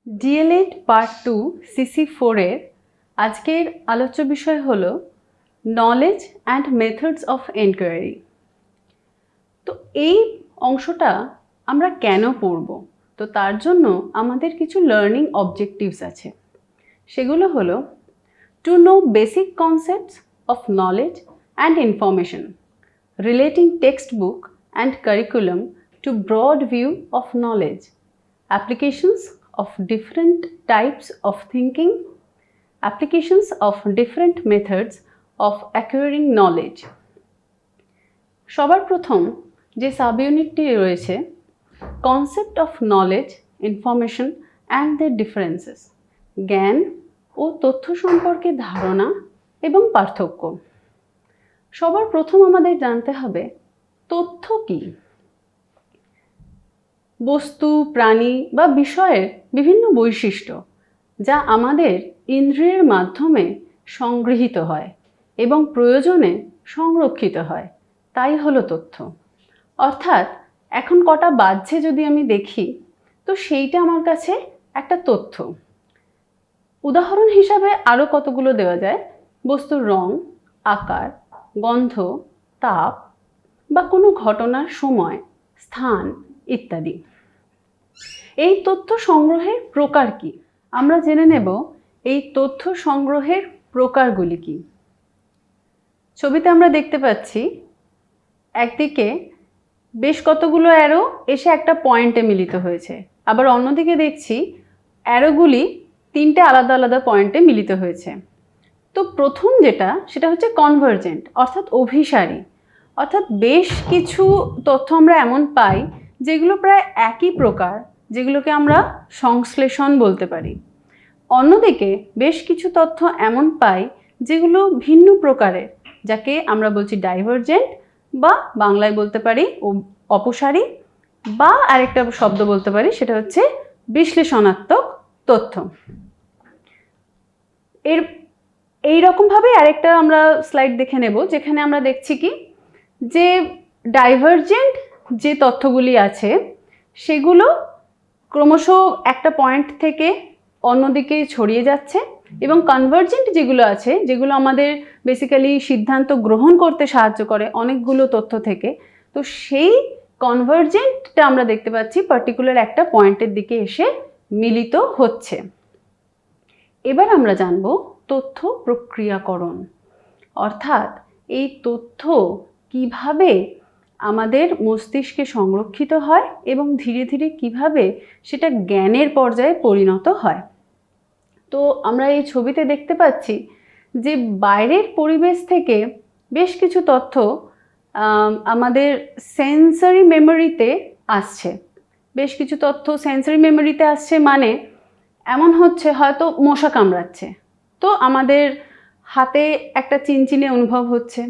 D.El.Ed part 2 CC 4 এর আজকের আলোচ্য বিষয় হলো knowledge and methods of enquiry. তো এই অংশটা আমরা কেন পড়ব? তো তার জন্য আমাদের কিছু লার্নিং অবজেক্টিভস আছে। সেগুলো হলো to know basic concepts of knowledge and information relating textbook and curriculum to broad view of knowledge, applications of different types of thinking, applications of different methods of acquiring knowledge. সবার প্রথম যে sub ইউনিটটি রয়েছে concept of knowledge, information and their differences, জ্ঞান ও তথ্য সম্পর্কে ধারণা এবং পার্থক্য। সবার প্রথম আমাদের জানতে হবে তথ্য কী। বস্তু, প্রাণী বা বিষয়ের বিভিন্ন বৈশিষ্ট্য যা আমাদের ইন্দ্রিয়ের মাধ্যমে সংগৃহীত হয় এবং প্রয়োজনে সংরক্ষিত হয়, তাই হলো তথ্য। অর্থাৎ এখন কটা বাজছে যদি আমি দেখি, তো সেইটা আমার কাছে একটা তথ্য। উদাহরণ হিসাবে আরও কতগুলো দেওয়া যায়, বস্তুর রং, আকার, গন্ধ, তাপ বা কোনো ঘটনার সময়, স্থান ইত্যাদি। এই তথ্য সংগ্রহের প্রকার কি? আমরা জেনে নেব এই তথ্য সংগ্রহের প্রকারগুলি কি। ছবিতে আমরা দেখতে পাচ্ছি একদিকে বেশ কতগুলো অ্যারো এসে একটা পয়েন্টে মিলিত হয়েছে, আবার অন্যদিকে দেখছি অ্যারোগুলি তিনটে আলাদা আলাদা পয়েন্টে মিলিত হয়েছে। তো প্রথম যেটা সেটা হচ্ছে কনভার্জেন্ট, অর্থাৎ অভিসারী। অর্থাৎ বেশ কিছু তথ্য আমরা এমন পাই যেগুলো প্রায় একই প্রকার, যেগুলোকে আমরা সংশ্লেষণ বলতে পারি। অন্যদিকে বেশ কিছু তথ্য এমন পাই যেগুলো ভিন্ন প্রকারের, যাকে আমরা বলছি ডাইভার্জেন্ট, বা বাংলায় বলতে পারি অপসারী, বা আরেকটা শব্দ বলতে পারি সেটা হচ্ছে বিশ্লেষণাত্মক তথ্য। এইরকমভাবে আরেকটা আমরা স্লাইড দেখে নেব, যেখানে আমরা দেখছি কি যে ডাইভার্জেন্ট যে তথ্যগুলি আছে সেগুলো ক্রমশ একটা পয়েন্ট থেকে অন্যদিকে ছড়িয়ে যাচ্ছে, এবং কনভার্জেন্ট যেগুলো আছে, যেগুলো আমাদের বেসিক্যালি সিদ্ধান্ত গ্রহণ করতে সাহায্য করে অনেকগুলো তথ্য থেকে, তো সেই কনভার্জেন্টটা আমরা দেখতে পাচ্ছি পার্টিকুলার একটা পয়েন্টের দিকে এসে মিলিত হচ্ছে। এবার আমরা জানব তথ্য প্রক্রিয়াকরণ, অর্থাৎ এই তথ্য কিভাবে আমাদের মস্তিষ্কে সংরক্ষিত হয় এবং ধীরে ধীরে কিভাবে সেটা জ্ঞানের পর্যায়ে পরিণত হয়। তো আমরা এই ছবিতে দেখতে পাচ্ছি যে বাইরের পরিবেশ থেকে বেশ কিছু তথ্য আমাদের সেন্সরি মেমোরিতে আসছে। বেশ কিছু তথ্য সেন্সরি মেমোরিতে আসছে মানে এমন হচ্ছে হয়তো মশা কামড়াচ্ছে, তো আমাদের হাতে একটা চিনচিনে অনুভব হচ্ছে,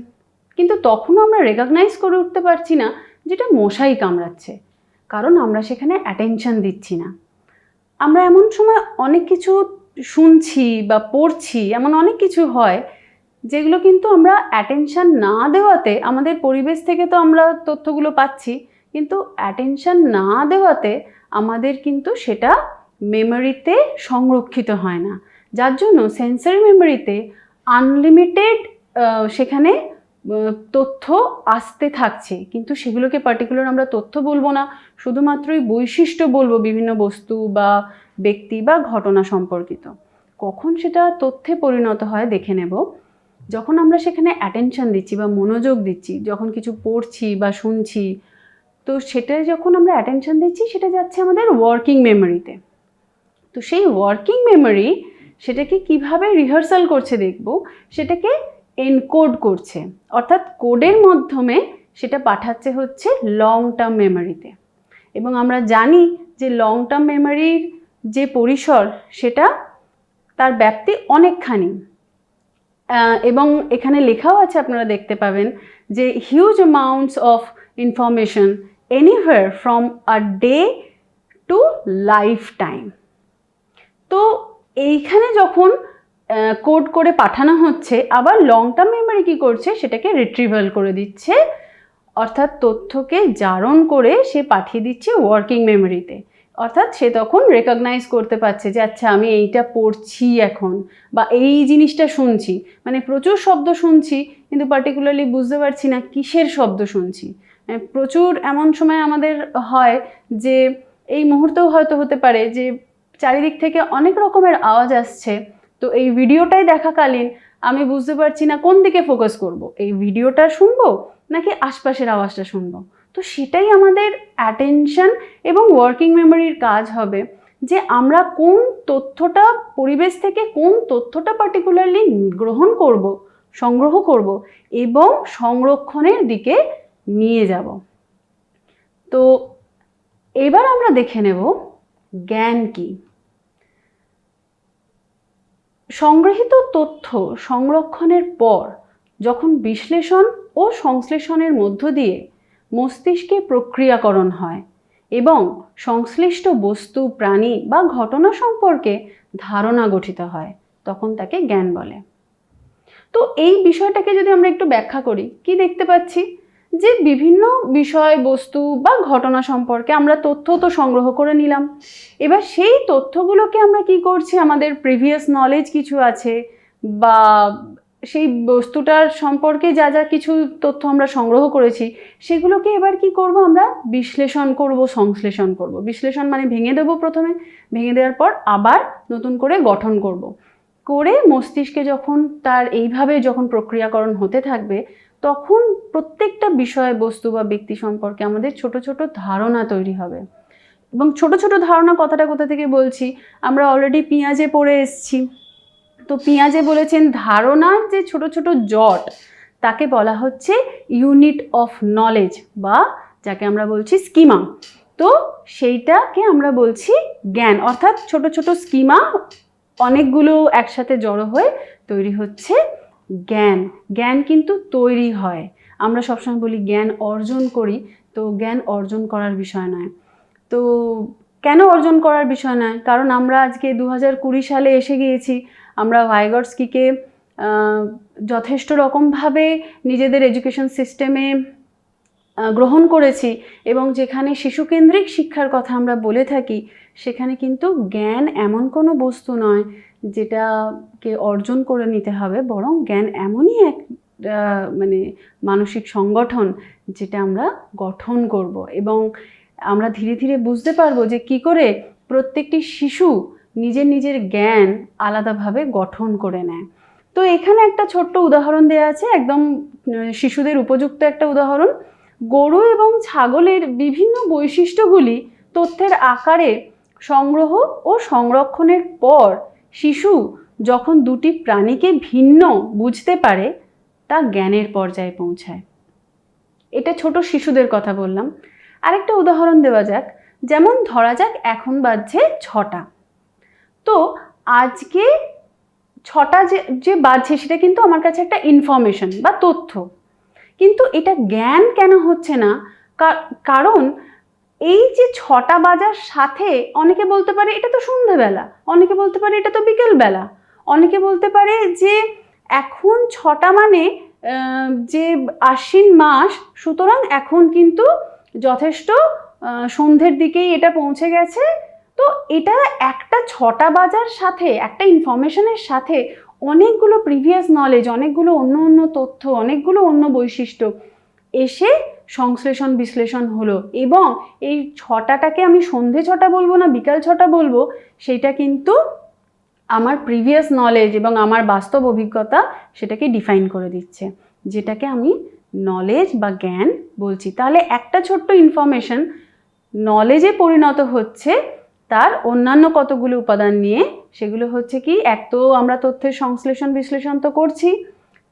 কিন্তু তখনও আমরা রেকগনাইজ করে উঠতে পারছি না যেটা মশাই কামড়াচ্ছে, কারণ আমরা সেখানে অ্যাটেনশন দিচ্ছি না। আমরা এমন সময় অনেক কিছু শুনছি বা পড়ছি, এমন অনেক কিছু হয় যেগুলো কিন্তু আমরা অ্যাটেনশন না দেওয়াতে, আমাদের পরিবেশ থেকে তো আমরা তথ্যগুলো পাচ্ছি, কিন্তু অ্যাটেনশন না দেওয়াতে আমাদের কিন্তু সেটা মেমোরিতে সংরক্ষিত হয় না, যার জন্য সেন্সরি মেমোরিতে আনলিমিটেড সেখানে তথ্য আসতে থাকছে, কিন্তু সেগুলোকে পার্টিকুলার আমরা তথ্য বলবো না, শুধুমাত্রই বৈশিষ্ট্য বলবো বিভিন্ন বস্তু বা ব্যক্তি বা ঘটনা সম্পর্কিত। কখন সেটা তথ্যে পরিণত হয় দেখে নেব, যখন আমরা সেখানে অ্যাটেনশন দিচ্ছি বা মনোযোগ দিচ্ছি, যখন কিছু পড়ছি বা শুনছি, তো সেটা যখন আমরা অ্যাটেনশন দিচ্ছি সেটা যাচ্ছে আমাদের ওয়ার্কিং মেমোরিতে। তো সেই ওয়ার্কিং মেমোরি সেটাকে কিভাবে রিহার্সাল করছে দেখব, সেটাকে এনকোড করছে, অর্থাৎ কোডের মাধ্যমে সেটা পাঠাচ্ছে হচ্ছে লং টার্ম মেমোরিতে। এবং আমরা জানি যে লং টার্ম মেমোরির যে পরিসর সেটা তার ব্যাপ্তি অনেকখানি, এবং এখানে লেখাও আছে, আপনারা দেখতে পাবেন যে huge amounts of information anywhere from a day to life time. তো এইখানে যখন কোড করে পাঠানো হচ্ছে, আবার লং টার্ম মেমোরি কী করছে, সেটাকে রিট্রিভাল করে দিচ্ছে, অর্থাৎ তথ্যকে জারণ করে সে পাঠিয়ে দিচ্ছে ওয়ার্কিং মেমোরিতে, অর্থাৎ সে তখন রেকগনাইজ করতে পারছে যে আচ্ছা আমি এইটা পড়ছি এখন, বা এই জিনিসটা শুনছি, মানে প্রচুর শব্দ শুনছি কিন্তু পার্টিকুলারলি বুঝতে পারছি না কিসের শব্দ শুনছি। প্রচুর এমন সময় আমাদের হয় যে এই মুহূর্তেও হয়তো হতে পারে যে চারিদিক থেকে অনেক রকমের আওয়াজ আসছে, তো এই ভিডিওটাই দেখাকালীন আমি বুঝতে পারছি না কোন দিকে ফোকাস করব, এই ভিডিওটা শুনবো নাকি আশপাশের আওয়াজটা শুনবো। তো সেটাই আমাদের অ্যাটেনশন এবং ওয়ার্কিং মেমোরির কাজ হবে, যে আমরা কোন তথ্যটা পরিবেশ থেকে কোন তথ্যটা পার্টিকুলারলি গ্রহণ করব, সংগ্রহ করব এবং সংরক্ষণের দিকে নিয়ে যাব। তো এবার আমরা দেখে নেব জ্ঞান কি। সংগৃহীত তথ্য সংরক্ষণের পর যখন বিশ্লেষণ ও সংশ্লেষণের মধ্য দিয়ে মস্তিষ্কে প্রক্রিয়াকরণ হয় এবং সংশ্লিষ্ট বস্তু, প্রাণী বা ঘটনা সম্পর্কে ধারণা গঠিত হয়, তখন তাকে জ্ঞান বলে। তো এই বিষয়টাকে যদি আমরা একটু ব্যাখ্যা করি, কি দেখতে পাচ্ছি যে বিভিন্ন বিষয়, বস্তু বা ঘটনা সম্পর্কে আমরা তথ্য তো সংগ্রহ করে নিলাম, এবার সেই তথ্যগুলোকে আমরা কি করছি, আমাদের প্রিভিয়াস নলেজ কিছু আছে বা সেই বস্তুটার সম্পর্কে যা যা কিছু তথ্য আমরা সংগ্রহ করেছি সেগুলোকে এবার কি করব, আমরা বিশ্লেষণ করব, সংশ্লেষণ করব। বিশ্লেষণ মানে ভেঙে দেবো, প্রথমে ভেঙে দেওয়ার পর আবার নতুন করে গঠন করব, করে মস্তিষ্কে যখন তার এইভাবে যখন প্রক্রিয়াকরণ হতে থাকবে তখন প্রত্যেকটা বিষয়, বস্তু বা ব্যক্তি সম্পর্কে আমাদের ছোট ছোট ধারণা তৈরি হবে। এবং ছোট ছোট ধারণা কথাটা কোথা থেকে বলছি, আমরা অলরেডি পেঁয়াজে পড়ে এসেছি। তো পেঁয়াজে বলেছেন ধারণার যে ছোট ছোট জট তাকে বলা হচ্ছে ইউনিট অফ নলেজ, বা যাকে আমরা বলছি স্কিমা। তো সেইটাকে আমরা বলছি জ্ঞান, অর্থাৎ ছোট ছোট স্কিমা অনেকগুলো একসাথে জড়ো হয়ে তৈরি হচ্ছে জ্ঞান। জ্ঞান কিন্তু তৈরি হয়, আমরা সবসময় বলি জ্ঞান অর্জন করি, তো জ্ঞান অর্জন করার বিষয় নয়। তো কেন অর্জন করার বিষয় নয়, কারণ আমরা আজকে 2020 সালে এসে গিয়েছি, আমরা ভাইগটস্কিকে যথেষ্ট রকমভাবে নিজেদের এডুকেশন সিস্টেমে গ্রহণ করেছি, এবং যেখানে শিশুকেন্দ্রিক শিক্ষার কথা আমরা বলে থাকি, সেখানে কিন্তু জ্ঞান এমন কোনো বস্তু নয় যেটাকে অর্জন করে নিতে হবে, বরং জ্ঞান এমনই এক মানে মানসিক সংগঠন যেটা আমরা গঠন করব, এবং আমরা ধীরে ধীরে বুঝতে পারবো যে কি করে প্রত্যেকটি শিশু নিজের নিজের জ্ঞান আলাদাভাবে গঠন করে নেয়। তো এখানে একটা ছোট্ট উদাহরণ দেওয়া আছে, একদম শিশুদের উপযুক্ত একটা উদাহরণ। গরু এবং ছাগলের বিভিন্ন বৈশিষ্ট্যগুলি তথ্যের আকারে সংগ্রহ ও সংরক্ষণের পর শিশু যখন দুটি প্রাণীকে ভিন্ন বুঝতে পারে তা জ্ঞানের পর্যায়ে পৌঁছায়। এটা ছোট শিশুদের কথা বললাম। আরেকটা উদাহরণ দেওয়া যাক, যেমন ধরা যাক এখন বাজছে 6টা। তো আজকে 6টা যে বাজছে সেটা কিন্তু আমার কাছে একটা ইনফরমেশন বা তথ্য, কিন্তু এটা জ্ঞান কেন হচ্ছে না? কারণ এই যে 6টা বাজার সাথে অনেকে বলতে পারে এটা তো সন্ধ্যেবেলা, অনেকে বলতে পারে এটা তো বিকেলবেলা, অনেকে বলতে পারে যে এখন 6টা মানে যে আশ্বিন মাস, সুতরাং এখন কিন্তু যথেষ্ট সন্ধ্যের দিকেই এটা পৌঁছে গেছে। তো এটা একটা 6টা বাজার সাথে, একটা ইনফরমেশনের সাথে অনেকগুলো প্রিভিয়াস নলেজ, অনেকগুলো অন্য অন্য তথ্য, অনেকগুলো অন্য বৈশিষ্ট্য এসে সংশ্লেষণ বিশ্লেষণ হলো, এবং এই 6টাটাকে আমি সন্ধে 6টা বলবো না বিকাল 6টা বলবো, সেটা কিন্তু আমার প্রিভিয়াস নলেজ এবং আমার বাস্তব অভিজ্ঞতা সেটাকে ডিফাইন করে দিচ্ছে, যেটাকে আমি নলেজ বা জ্ঞান বলছি। তাহলে একটা ছোট্ট ইনফরমেশন নলেজে পরিণত হচ্ছে তার অন্যান্য কতগুলো উপাদান নিয়ে, সেগুলো হচ্ছে কি, এক তো আমরা তথ্যের সংশ্লেষণ বিশ্লেষণ তো করছি,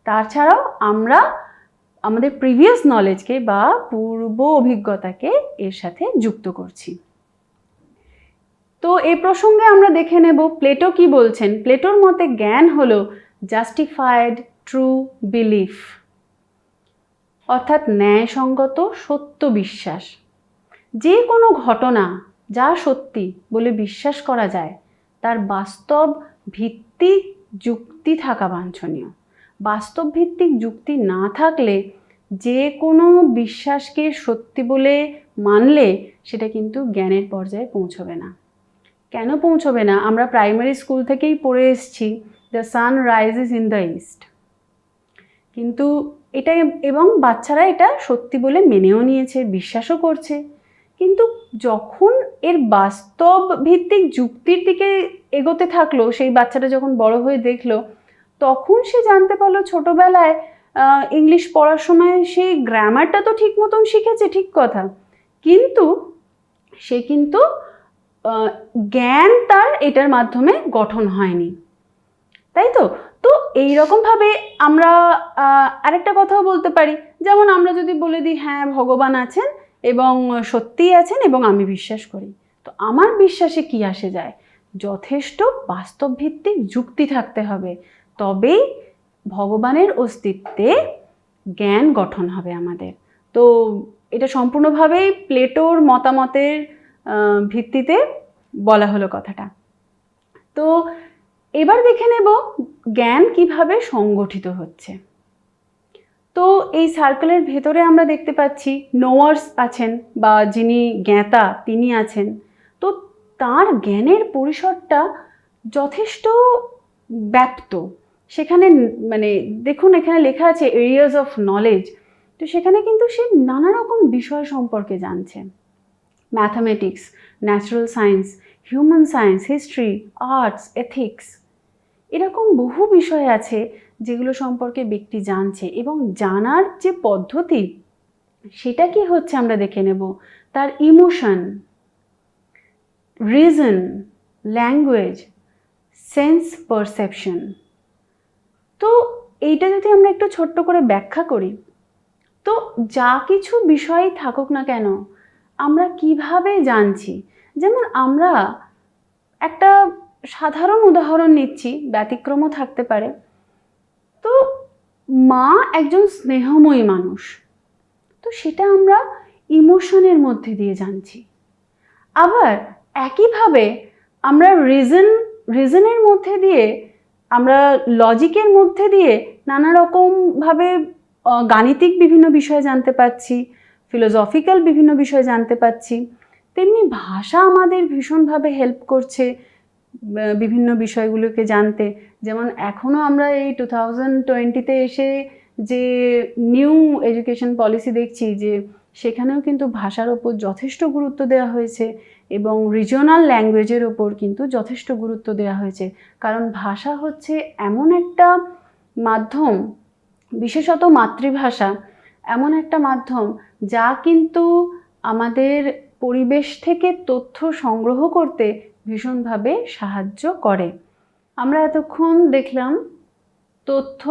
তাছাড়াও আমরা আমাদের প্রিভিয়াস নলেজকে বা পূর্ব অভিজ্ঞতাকে এর সাথে যুক্ত করছি। তো এই প্রসঙ্গে আমরা দেখে নেব প্লেটো কি বলছেন। প্লেটোর মতে জ্ঞান হলো জাস্টিফাইড ট্রু বিলিফ, অর্থাৎ ন্যায়সঙ্গত সত্য বিশ্বাস। যে কোনো ঘটনা যা সত্যি বলে বিশ্বাস করা যায় তার বাস্তব ভিত্তিক যুক্তি থাকা বাঞ্ছনীয়। বাস্তব ভিত্তিক যুক্তি না থাকলে যে কোনো বিশ্বাসকে সত্যি বলে মানলে সেটা কিন্তু জ্ঞানের পর্যায়ে পৌঁছবে না। কেন পৌঁছবে না? আমরা প্রাইমারি স্কুল থেকেই পড়ে এসেছি the sun rises in the east, কিন্তু এটা এবং বাচ্চারা এটা সত্যি বলে মেনেও নিয়েছে, বিশ্বাসও করছে। কিন্তু যখন এর বাস্তব ভিত্তিক যুক্তির দিকে এগোতে থাকলো, সেই বাচ্চাটা যখন বড় হয়ে দেখলো, তখন সে জানতে পারলো ছোটোবেলায় ইংলিশ পড়ার সময় সেই গ্রামারটা তো ঠিক মতন শিখেছে, ঠিক কথা, কিন্তু সে কিন্তু জ্ঞান তার এটার মাধ্যমে গঠন হয়নি, তাই তো? তো এইরকমভাবে আমরা আরেকটা কথাও বলতে পারি, যেমন আমরা যদি বলে দিই হ্যাঁ ভগবান আছেন এবং সত্যিই আছেন এবং আমি বিশ্বাস করি, তো আমার বিশ্বাসে কি আসে যায়? যথেষ্ট বাস্তবভিত্তিক যুক্তি থাকতে হবে, তবেই ভগবানের অস্তিত্বে জ্ঞান গঠন হবে আমাদের। তো এটা সম্পূর্ণভাবেই প্লেটোর মতামতের ভিত্তিতে বলা হলো কথাটা। তো এবার দেখে নেব জ্ঞান কিভাবে সংগঠিত হচ্ছে। তো এই সার্কেলের ভেতরে আমরা দেখতে পাচ্ছি নোয়ার্স আছেন, বা যিনি জ্ঞাতা তিনি আছেন। তো তার জ্ঞানের পরিসরটা যথেষ্ট ব্যাপ্ত। সেখানে মানে দেখুন এখানে লেখা আছে এরিয়াস অফ নলেজ, তো সেখানে কিন্তু সে নানা রকম বিষয় সম্পর্কে জানছে। Mathematics, natural science, human science, history, arts, ethics, এরকম বহু বিষয় আছে যেগুলো সম্পর্কে ব্যক্তি জানছে, এবং জানার যে পদ্ধতি সেটা কি হচ্ছে আমরা দেখে নেব। তার emotion, reason, language, sense perception. তো এইটা যদি আমরা একটু ছোট্ট করে ব্যাখ্যা করি, তো যা কিছু বিষয়ই থাকুক না কেন আমরা কিভাবে জানছি, যেমন আমরা একটা সাধারণ উদাহরণ নিচ্ছি, ব্যতিক্রমও থাকতে পারে। তো মা একজন স্নেহময়ী মানুষ, তো সেটা আমরা ইমোশনের মধ্যে দিয়ে জানছি। আবার একইভাবে আমরা রিজনের মধ্যে দিয়ে, আমরা লজিকের মধ্যে দিয়ে নানা রকমভাবে গাণিতিক বিভিন্ন বিষয় জানতে পারছি, ফিলোসফিক্যাল বিভিন্ন বিষয় জানতে পারছি। তেমনি ভাষা আমাদের ভীষণভাবে হেল্প করছে বিভিন্ন বিষয়গুলোকে জানতে। যেমন এখনও আমরা এই 2020-তে এসে যে নিউ এডুকেশন পলিসি দেখছি, যে সেখানেও কিন্তু ভাষার ওপর যথেষ্ট গুরুত্ব দেওয়া হয়েছে এবং রিজিওনাল ল্যাঙ্গুয়েজের ওপর কিন্তু যথেষ্ট গুরুত্ব দেওয়া হয়েছে। কারণ ভাষা হচ্ছে এমন একটা মাধ্যম, বিশেষত মাতৃভাষা এমন একটা মাধ্যম যা কিন্তু আমাদের পরিবেশ থেকে তথ্য সংগ্রহ করতে ভীষণভাবে সাহায্য করে। আমরা এতক্ষণ দেখলাম তথ্য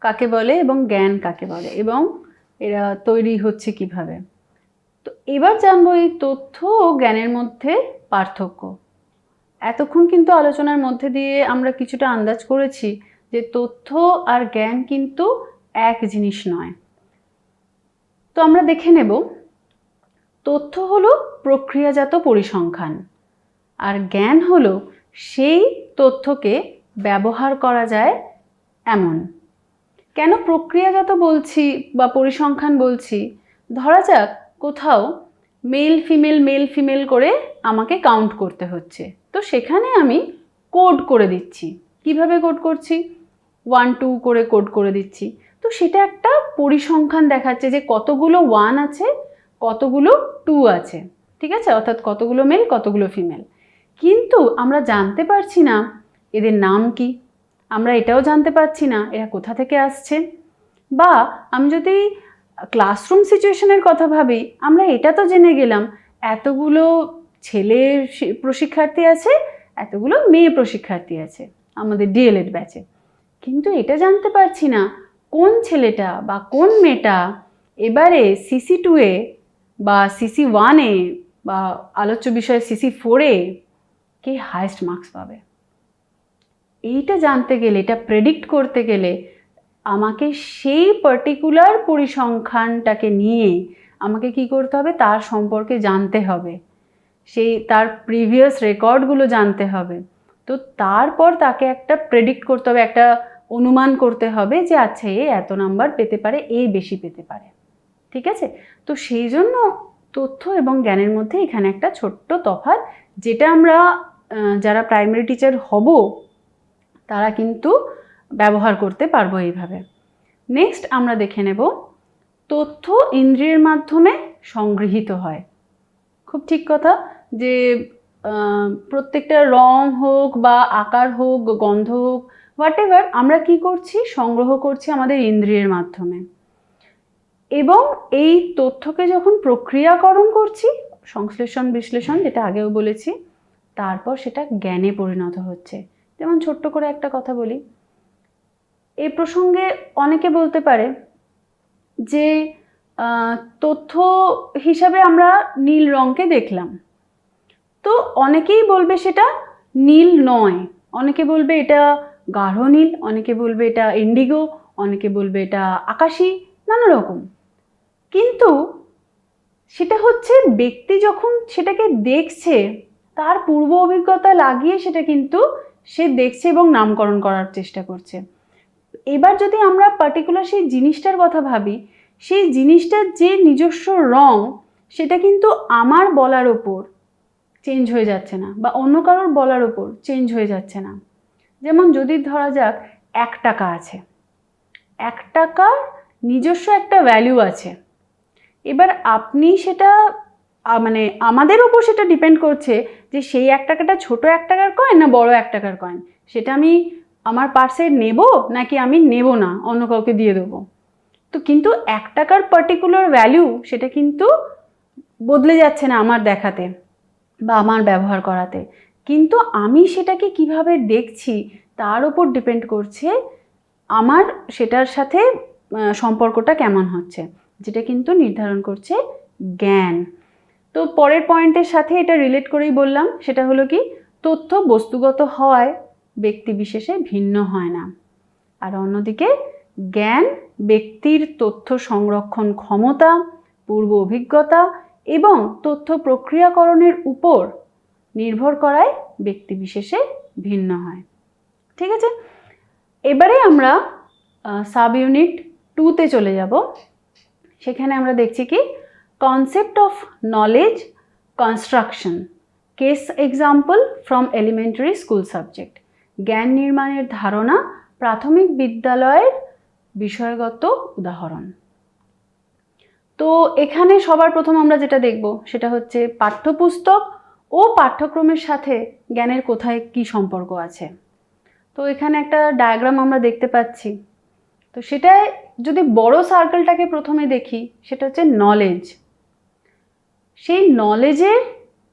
কাকে বলে এবং জ্ঞান কাকে বলে এবং এরা তৈরি হচ্ছে কিভাবে। তো এবার জানবো এই তথ্য ও জ্ঞানের মধ্যে পার্থক্য। এতক্ষণ কিন্তু আলোচনার মধ্যে দিয়ে আমরা কিছুটা আন্দাজ করেছি যে তথ্য আর জ্ঞান কিন্তু এক জিনিস নয়। তো আমরা দেখে নেব, তথ্য হলো প্রক্রিয়াজাত পরিসংখ্যান, আর জ্ঞান হলো সেই তথ্যকে ব্যবহার করা যায় এমন। কেন প্রক্রিয়াজাত বলছি বা পরিসংখ্যান বলছি? ধরা যাক কোথাও মেল ফিমেল করে আমাকে কাউন্ট করতে হচ্ছে, তো সেখানে আমি কোড করে দিচ্ছি। কিভাবে কোড করছি? 1 2 করে কোড করে দিচ্ছি। তো সেটা একটা পরিসংখ্যান দেখাচ্ছে যে কতগুলো 1 আছে, কতগুলো 2 আছে, ঠিক আছে? অর্থাৎ কতগুলো মেল কতগুলো ফিমেল। কিন্তু আমরা জানতে পারছি না এদের নাম কি, আমরা এটাও জানতে পারছি না এরা কোথা থেকে আসছে। বা আমি যদি ক্লাসরুম সিচুয়েশনের কথা ভাবি, আমরা এটা তো জেনে গেলাম এতগুলো ছেলে প্রশিক্ষার্থী আছে, এতগুলো মেয়ে প্রশিক্ষার্থী আছে আমাদের ডিএলএড ব্যাচে, কিন্তু এটা জানতে পারছি না কোন ছেলেটা বা কোন মেয়েটা এবারে CC2-এ বা CC1-এ বা আলোচ্য বিষয়ে CC4-এ কে হায়েস্ট মার্কস পাবে। এইটা জানতে গেলে, এটা প্রেডিক্ট করতে গেলে আমাকে সেই পার্টিকুলার পরিসংখ্যানটাকে নিয়ে আমাকে কি করতে হবে, তার সম্পর্কে জানতে হবে, সেই তার প্রিভিয়াস রেকর্ডগুলো জানতে হবে। তো তারপর তাকে একটা প্রেডিক্ট করতে হবে, একটা অনুমান করতে হবে যে আচ্ছা এ এত নাম্বার পেতে পারে, এই বেশি পেতে পারে। ঠিক আছে, তো সেই জন্য তথ্য এবং জ্ঞানের মধ্যে এখানে একটা ছোট্ট তফাৎ, যেটা আমরা যারা প্রাইমারি টিচার হব তারা কিন্তু ব্যবহার করতে পারবো এইভাবে। নেক্সট আমরা দেখে নেব তথ্য ইন্দ্রিয়ের মাধ্যমে সংগৃহীত হয়। খুব ঠিক কথা, যে প্রত্যেকটা রং হোক বা আকার হোক, গন্ধ হোক, হোয়াট এভার, আমরা কি করছি, সংগ্রহ করছি আমাদের ইন্দ্রিয়ের মাধ্যমে। এবং এই তথ্যকে যখন প্রক্রিয়াকরণ করছি, সংশ্লেষণ বিশ্লেষণ যেটা আগেও বলেছি, তারপর সেটা জ্ঞানে পরিণত হচ্ছে। যেমন ছোট্ট করে একটা কথা বলি, এই প্রসঙ্গে অনেকে বলতে পারে যে তথ্য হিসাবে আমরা নীল রঙকে দেখলাম, তো অনেকেই বলবে সেটা নীল নয়, অনেকে বলবে এটা গাঢ় নীল, অনেকে বলবে এটা ইন্ডিগো, অনেকে বলবে এটা আকাশী, নানা রকম। কিন্তু সেটা হচ্ছে ব্যক্তি যখন সেটাকে দেখছে তার পূর্ব অভিজ্ঞতা লাগিয়ে সেটা কিন্তু সে দেখছে এবং নামকরণ করার চেষ্টা করছে। এবার যদি আমরা পার্টিকুলার সেই জিনিসটার কথা ভাবি, সেই জিনিসটার যে নিজস্ব রং সেটা কিন্তু আমার বলার ওপর চেঞ্জ হয়ে যাচ্ছে না, বা অন্য কারোর বলার ওপর চেঞ্জ হয়ে যাচ্ছে না। যেমন যদি ধরা যাক 1 টাকা আছে, 1 টাকার নিজস্ব একটা ভ্যালু আছে। এবার আপনি সেটা মানে আমাদের ওপর সেটা ডিপেন্ড করছে যে সেই 1 টাকাটা ছোট 1 টাকার কয়েন না বড় 1 টাকার কয়েন, সেটা আমি আমার পার্সে নেব নাকি আমি নেব না, অন্য কাউকে দিয়ে দেবো। তো কিন্তু 1 টাকার পার্টিকুলার ভ্যালু সেটা কিন্তু বদলে যাচ্ছে না আমার দেখাতে বা আমার ব্যবহার করাতে, কিন্তু আমি সেটাকে কিভাবে দেখছি তার উপর ডিপেন্ড করছে আমার সেটার সাথে সম্পর্কটা কেমন হচ্ছে, যেটা কিন্তু নির্ধারণ করছে জ্ঞান। তো পরের পয়েন্টের সাথে এটা রিলেট করেই বললাম, সেটা হলো কি, তথ্য বস্তুগত হওয়ায় ব্যক্তি বিশেষে ভিন্ন হয় না, আর অন্যদিকে জ্ঞান ব্যক্তির তথ্য সংরক্ষণ ক্ষমতা, পূর্ব অভিজ্ঞতা এবং তথ্য প্রক্রিয়াকরণের উপর নির্ভর করায় ব্যক্তি বিশেষে ভিন্ন হয়। ঠিক আছে, এবারে আমরা সাব ইউনিট 2তে চলে যাব। সেখানে আমরা দেখছি কি, concept of knowledge construction, case example from elementary school subject, জ্ঞান নির্মাণের ধারণা প্রাথমিক বিদ্যালয়ের বিষয়গত উদাহরণ। তো এখানে সবার প্রথম আমরা যেটা দেখব সেটা হচ্ছে পাঠ্যপুস্তক ও পাঠ্যক্রমের সাথে জ্ঞানের কোথায় কি সম্পর্ক আছে। তো এখানে একটা ডায়াগ্রাম আমরা দেখতে পাচ্ছি। তো সেটায় যদি বড় সার্কেলটাকে প্রথমে দেখি, সেটা হচ্ছে নলেজ। সেই নলেজের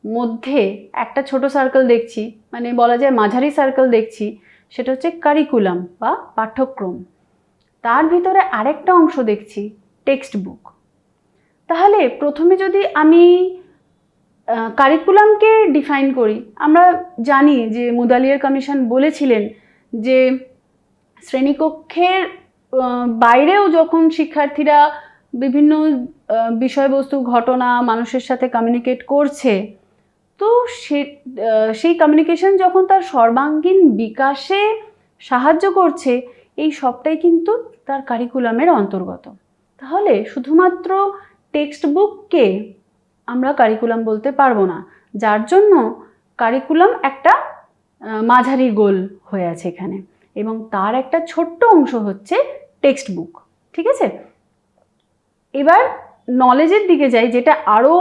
মধ্যে একটা ছোট সার্কেল দেখছি, মানে বলা যায় মাঝারি সার্কেল দেখছি, সেটা হচ্ছে কারিকুলাম বা পাঠ্যক্রম। তার ভিতরে আরেকটা অংশ দেখছি টেক্সট বুক। তাহলে প্রথমে যদি আমি কারিকুলামকে ডিফাইন করি, আমরা জানি যে মুদালিয়ার কমিশন বলেছিলেন যে শ্রেণীকক্ষের বাইরেও যখন শিক্ষার্থীরা বিভিন্ন বিষয়বস্তু, ঘটনা, মানুষের সাথে কমিউনিকেট করছে, তো সেই কমিউনিকেশন যখন তার সর্বাঙ্গীন বিকাশে সাহায্য করছে, এই সবটাই কিন্তু তার কারিকুলামের অন্তর্গত। তাহলে শুধুমাত্র টেক্সট বুককে আমরা কারিকুলাম বলতে পারবো না, যার জন্য কারিকুলাম একটা মাঝারি গোল হয়ে আছে এখানে, এবং তার একটা ছোট্ট অংশ হচ্ছে টেক্সট বুক। ঠিক আছে, এবার নলেজের দিকে যাই, যেটা আরও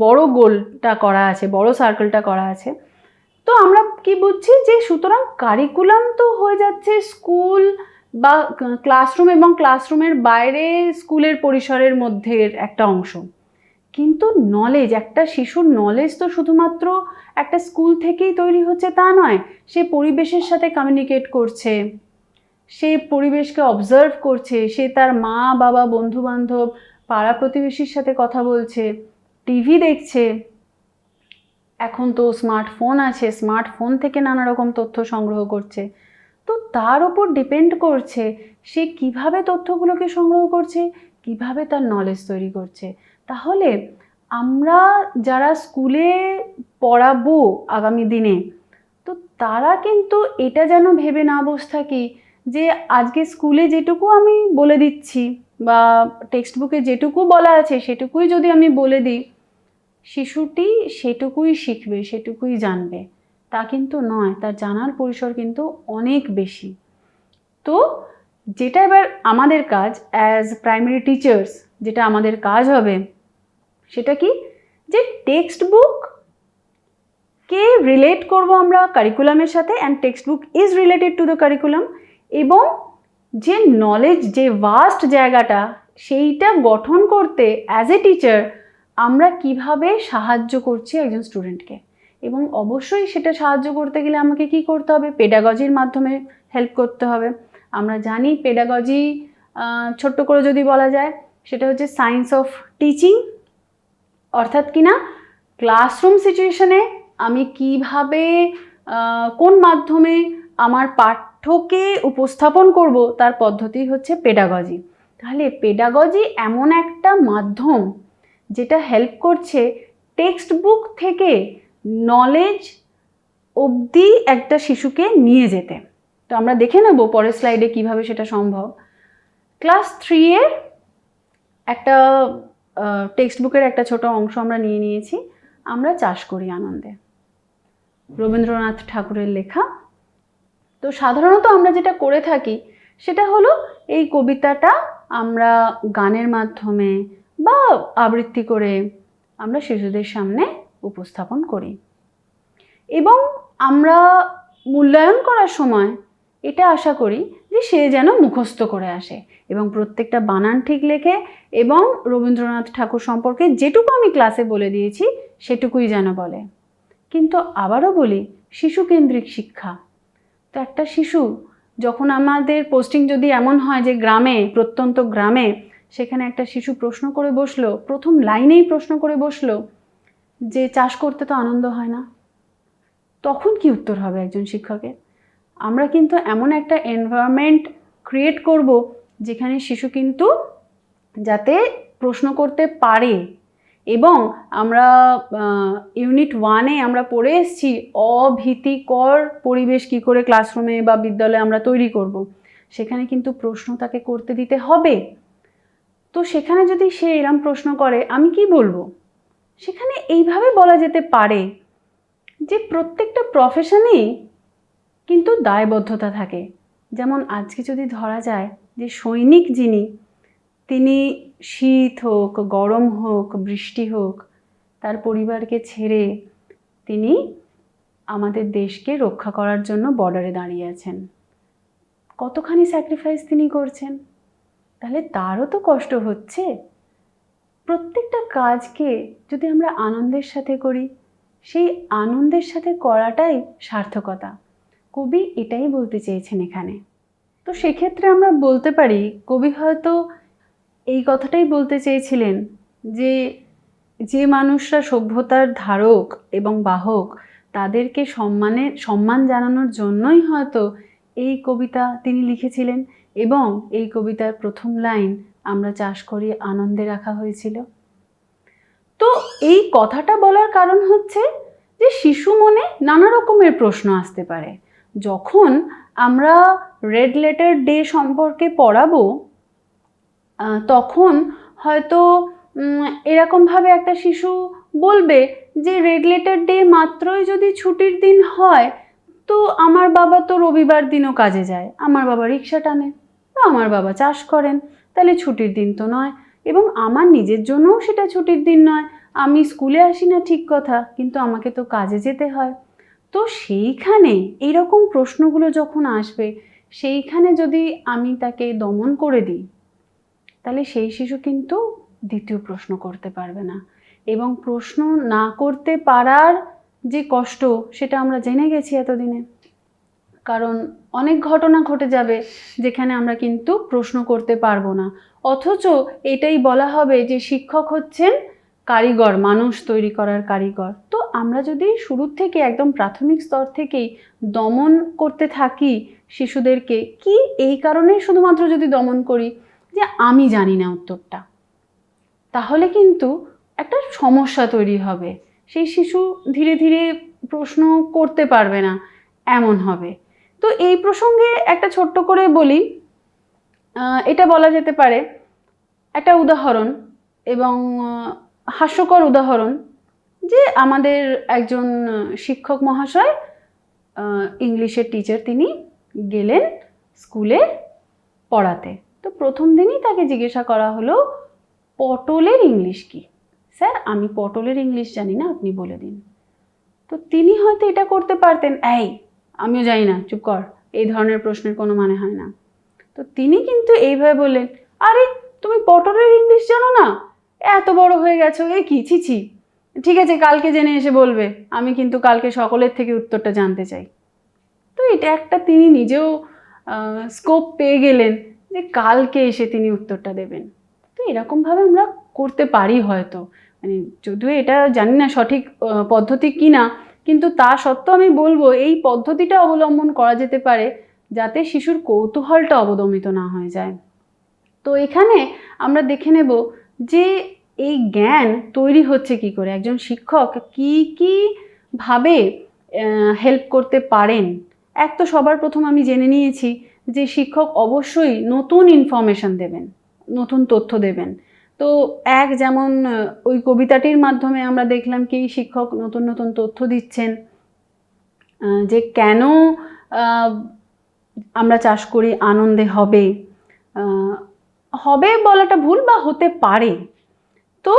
বড় গোলটা করা আছে, বড় সার্কেলটা করা আছে। তো আমরা কি বুঝছি যে সুতরাং কারিকুলাম তো হয়ে যাচ্ছে স্কুল বা ক্লাসরুম এবং ক্লাসরুমের বাইরে স্কুলের পরিসরের মধ্যে একটা অংশ, কিন্তু নলেজ, একটা শিশুর নলেজ তো শুধুমাত্র একটা স্কুল থেকেই তৈরি হচ্ছে তা নয়, সে পরিবেশের সাথে কমিউনিকেট করছে, সে পরিবেশকে অবজার্ভ করছে, সে তার মা বাবা, বন্ধু বান্ধব, পাড়া প্রতিবেশীর সাথে কথা বলছে, টিভি দেখছে, এখন তো স্মার্টফোন আছে, স্মার্টফোন থেকে নানা রকম তথ্য সংগ্রহ করছে। তো তার উপর ডিপেন্ড করছে সে কিভাবে তথ্যগুলোকে সংগ্রহ করছে, কিভাবে তার নলেজ তৈরি করছে। তাহলে আমরা যারা স্কুলে পড়াবো আগামী দিনে, তো তারা কিন্তু এটা যেন ভেবে না বসে থাকি যে আজকে স্কুলে যেটুকু আমি বলে দিচ্ছি বা টেক্সট বুকে যেটুকু বলা আছে সেটুকুই যদি আমি বলে দিই, শিশুটি সেটুকুই শিখবে, সেটুকুই জানবে, তা কিন্তু নয়। তার জানার পরিসর কিন্তু অনেক বেশি। তো যেটা এবার আমাদের কাজ অ্যাজ প্রাইমারি টিচার্স, যেটা আমাদের কাজ হবে সেটা কি, যে টেক্সট বুক কে রিলেট করব আমরা কারিকুলামের সাথে, and text book is related to the curriculum, এবং যে নলেজ, যে ভাস্ট জায়গাটা, সেইটা গঠন করতে অ্যাজ এ টিচার আমরা কিভাবে সাহায্য করছি একজন স্টুডেন্টকে। এবং অবশ্যই সেটা সাহায্য করতে গেলে আমাকে কি করতে হবে, পেডাগজির মাধ্যমে হেল্প করতে হবে। আমরা জানি পেডাগজি ছোট্ট করে যদি বলা যায় সেটা হচ্ছে সায়েন্স অফ টিচিং, অর্থাৎ কিনা ক্লাসরুম সিচুয়েশনে আমি কিভাবে কোন মাধ্যমে আমার পাঠ্যকে উপস্থাপন করব তার পদ্ধতি হচ্ছে পেডাগজি। তাহলে পেডাগজি এমন একটা মাধ্যম যেটা হেল্প করছে টেক্সট বুক থেকে নলেজ অবধি একটা শিশুকে নিয়ে যেতে। তো আমরা দেখে নেব পরের স্লাইডে কিভাবে সেটা সম্ভব। ক্লাস 3 এর একটা টেক্সট বুকের একটা ছোট অংশ আমরা নিয়ে নিয়েছি, আমরা চাষ করি আনন্দে, রবীন্দ্রনাথ ঠাকুরের লেখা। তো সাধারণত আমরা যেটা করে থাকি সেটা হলো এই কবিতাটা আমরা গানের মাধ্যমে বা আবৃত্তি করে আমরা শিশুদের সামনে উপস্থাপন করি, এবং আমরা মূল্যায়ন করার সময় এটা আশা করি যে সে যেন মুখস্থ করে আসে এবং প্রত্যেকটা বানান ঠিক লেখে, এবং রবীন্দ্রনাথ ঠাকুর সম্পর্কে যেটুকু আমি ক্লাসে বলে দিয়েছি সেটুকুই যেন বলে। কিন্তু আবারও বলি, শিশুকেন্দ্রিক শিক্ষা। তো একটা শিশু যখন, আমাদের পোস্টিং যদি এমন হয় যে গ্রামে, প্রত্যন্ত গ্রামে, সেখানে একটা শিশু প্রশ্ন করে বসলো, প্রথম লাইনেই প্রশ্ন করে বসলো যে চাষ করতে তো আনন্দ হয় না, তখন কি উত্তর হবে একজন শিক্ষকের? আমরা কিন্তু এমন একটা এনভায়রনমেন্ট ক্রিয়েট করব যেখানে শিশু কিন্তু যাতে প্রশ্ন করতে পারে। এবং আমরা ইউনিট 1-এ আমরা পড়ে এসেছি অভীতিকর পরিবেশ কি করে ক্লাসরুমে বা বিদ্যালয়ে আমরা তৈরি করব। সেখানে কিন্তু প্রশ্ন তাকে করতে দিতে হবে। তো সেখানে যদি সে এরম প্রশ্ন করে, আমি কি বলবো? সেখানে এইভাবে বলা যেতে পারে যে প্রত্যেকটা প্রফেশনেই কিন্তু দায়বদ্ধতা থাকে। যেমন আজকে যদি ধরা যায় যে সৈনিক যিনি, তিনি শীত হোক, গরম হোক, বৃষ্টি হোক, তার পরিবারকে ছেড়ে তিনি আমাদের দেশকে রক্ষা করার জন্য বর্ডারে দাঁড়িয়ে আছেন। কতখানি স্যাক্রিফাইস তিনি করছেন, তাহলে তারও তো কষ্ট হচ্ছে। প্রত্যেকটা কাজকে যদি আমরা আনন্দের সাথে করি, সেই আনন্দের সাথে করাটাই সার্থকতা। কবি এটাই বলতে চেয়েছেন এখানে। তো সেক্ষেত্রে আমরা বলতে পারি কবি হয়তো এই কথাটাই বলতে চেয়েছিলেন যে যে মানুষরা সভ্যতার ধারক এবং বাহক, তাদেরকে সম্মান জানানোর জন্যই হয়তো এই কবিতা তিনি লিখেছিলেন, এবং এই কবিতার প্রথম লাইন আমরা চাষ করি আনন্দে রাখা হয়েছিল। তো এই কথাটা বলার কারণ হচ্ছে যে শিশু মনে নানা রকমের প্রশ্ন আসতে পারে। যখন আমরা রেড লেটার ডে সম্পর্কে পড়াবো, তখন হয়তো এরকমভাবে একটা শিশু বলবে যে রেড লেটার ডে মাত্রই যদি ছুটির দিন হয়, তো আমার বাবা তো রবিবার দিনও কাজে যায়, আমার বাবা রিক্সা টানে, বা আমার বাবা চাষ করেন, তাহলে ছুটির দিন তো নয়, এবং আমার নিজের জন্যও সেটা ছুটির দিন নয়। আমি স্কুলে আসি না ঠিক কথা, কিন্তু আমাকে তো কাজে যেতে হয়। তো সেইখানে এইরকম প্রশ্নগুলো যখন আসবে, সেইখানে যদি আমি তাকে দমন করে দিই, তাহলে সেই শিশু কিন্তু দ্বিতীয় প্রশ্ন করতে পারবে না, এবং প্রশ্ন না করতে পারার যে কষ্ট সেটা আমরা জেনে গেছি এতদিনে। কারণ অনেক ঘটনা ঘটে যাবে যেখানে আমরা কিন্তু প্রশ্ন করতে পারবো না, অথচ এটাই বলা হবে যে শিক্ষক হচ্ছেন কারিগর, মানুষ তৈরি করার কারিগর। তো আমরা যদি শুরুর থেকে, একদম প্রাথমিক স্তর থেকেই দমন করতে থাকি শিশুদেরকে, কি এই কারণেই শুধুমাত্র যদি দমন করি যে আমি জানি না উত্তরটা, তাহলে কিন্তু একটা সমস্যা তৈরি হবে। সেই শিশু ধীরে ধীরে প্রশ্ন করতে পারবে না, এমন হবে। তো এই প্রসঙ্গে একটা ছোট্ট করে বলি, এটা বলা যেতে পারে একটা উদাহরণ এবং হাস্যকর উদাহরণ, যে আমাদের একজন শিক্ষক মহাশয়, ইংলিশের টিচার, তিনি গেলেন স্কুলে পড়াতে। তো প্রথম দিনই তাকে জিজ্ঞাসা করা হলো পটলের ইংলিশ কি। স্যার, আমি পটলের ইংলিশ জানি না, আপনি বলে দিন। তো তিনি হয়তো এটা করতে পারতেন, এই আমিও জানি না, চুপ কর, এই ধরনের প্রশ্নের কোনো মানে হয় না। তো তিনি কিন্তু এইভাবে বললেন, আরে তুমি পটলের ইংলিশ জানো না, এত বড় হয়ে গেছো, এ কি, ছি, ঠিক আছে কালকে জেনে এসে বলবে, আমি কিন্তু কালকে সকলের থেকে উত্তরটা জানতে চাই। তো এটা একটা তিনি নিজেও স্কোপ পেয়ে গেলেন যে কালকে এসে তিনি উত্তরটা দেবেন। তো এরকমভাবে আমরা করতে পারি হয়তো, মানে যদিও এটা জানি না সঠিক পদ্ধতি কি না, কিন্তু তা সত্ত্বেও আমি বলবো এই পদ্ধতিটা অবলম্বন করা যেতে পারে যাতে শিশুর কৌতূহলটা অবদমিত না হয়ে যায়। তো এখানে আমরা দেখে নেব যে এই জ্ঞান তৈরি হচ্ছে কি করে, একজন শিক্ষক কি ভাবে হেল্প করতে পারেন। এক তো সবার প্রথম আমি জেনে নিয়েছি যে শিক্ষক অবশ্যই নতুন ইনফরমেশন দেবেন, নতুন তথ্য দেবেন। তো যেমন ওই কবিতাটির মাধ্যমে আমরা দেখলাম কি শিক্ষক নতুন নতুন তথ্য দিচ্ছেন, যে কেন আমরা চাষ করি আনন্দে হবে, হবে বলাটা ভুল, বা হতে পারে। তো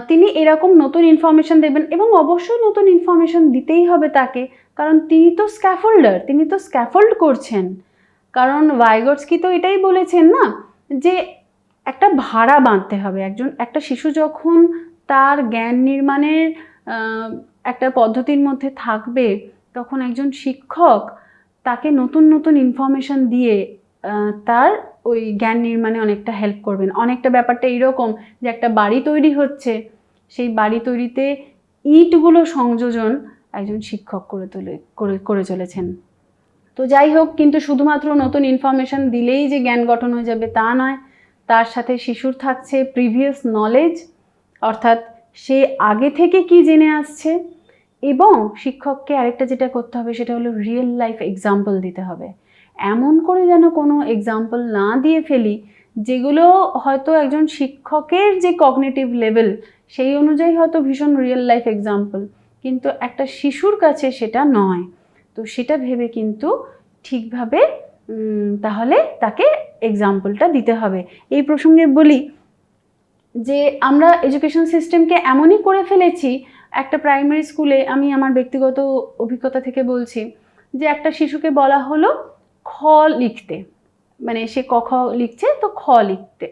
তিনি এরকম নতুন ইনফরমেশন দেবেন এবং অবশ্যই নতুন ইনফরমেশন দিতেই হবে তাকে, কারণ তিনি তো স্ক্যাফোল্ডার, তিনি তো স্ক্যাফোল্ড করছেন। কারণ ভাইগটস্কি তো এটাই বলেছেন না, যে একটা ভাড়া বাঁধতে হবে। একটা শিশু যখন তার জ্ঞান নির্মাণের একটা পদ্ধতির মধ্যে থাকবে, তখন একজন শিক্ষক তাকে নতুন নতুন ইনফরমেশন দিয়ে তার ওই জ্ঞান নির্মাণে অনেকটা হেল্প করবেন। অনেকটা ব্যাপারটা এইরকম যে একটা বাড়ি তৈরি হচ্ছে, সেই বাড়ি তৈরিতে ইটগুলো সংযোজন একজন শিক্ষক করে চলেছেন। তো যাই হোক, কিন্তু শুধুমাত্র নতুন ইনফরমেশন দিলেই যে জ্ঞান গঠন হয়ে যাবে তা নয়, তার সাথে শিশুর থাকছে প্রিভিয়াস নলেজ, অর্থাৎ সে আগে থেকে কি জেনে আসছে। এবং শিক্ষককে আরেকটা যেটা করতে হবে সেটা হলো রিয়েল লাইফ এক্সাম্পল দিতে হবে। এমন করে যেন কোনো এক্সাম্পল না দিয়ে ফেলি যেগুলো হয়তো একজন শিক্ষকের যে কগনিটিভ লেভেল সেই অনুযায়ী হয়তো ভীষণ রিয়েল লাইফ এক্সাম্পল, কিন্তু একটা শিশুর কাছে সেটা নয়। তো সেটা ভেবে কিন্তু ঠিকভাবে তাহলে তাকে এক্সাম্পলটা দিতে হবে। এই প্রসঙ্গে বলি যে আমরা এডুকেশন সিস্টেমকে এমনই করে ফেলেছি, একটা প্রাইমারি স্কুলে, আমি আমার ব্যক্তিগত অভিজ্ঞতা থেকে বলছি, যে একটা শিশুকে বলা হলো খ লিখতে, মানে সে ক খ লিখছে, তো খ লিখতে,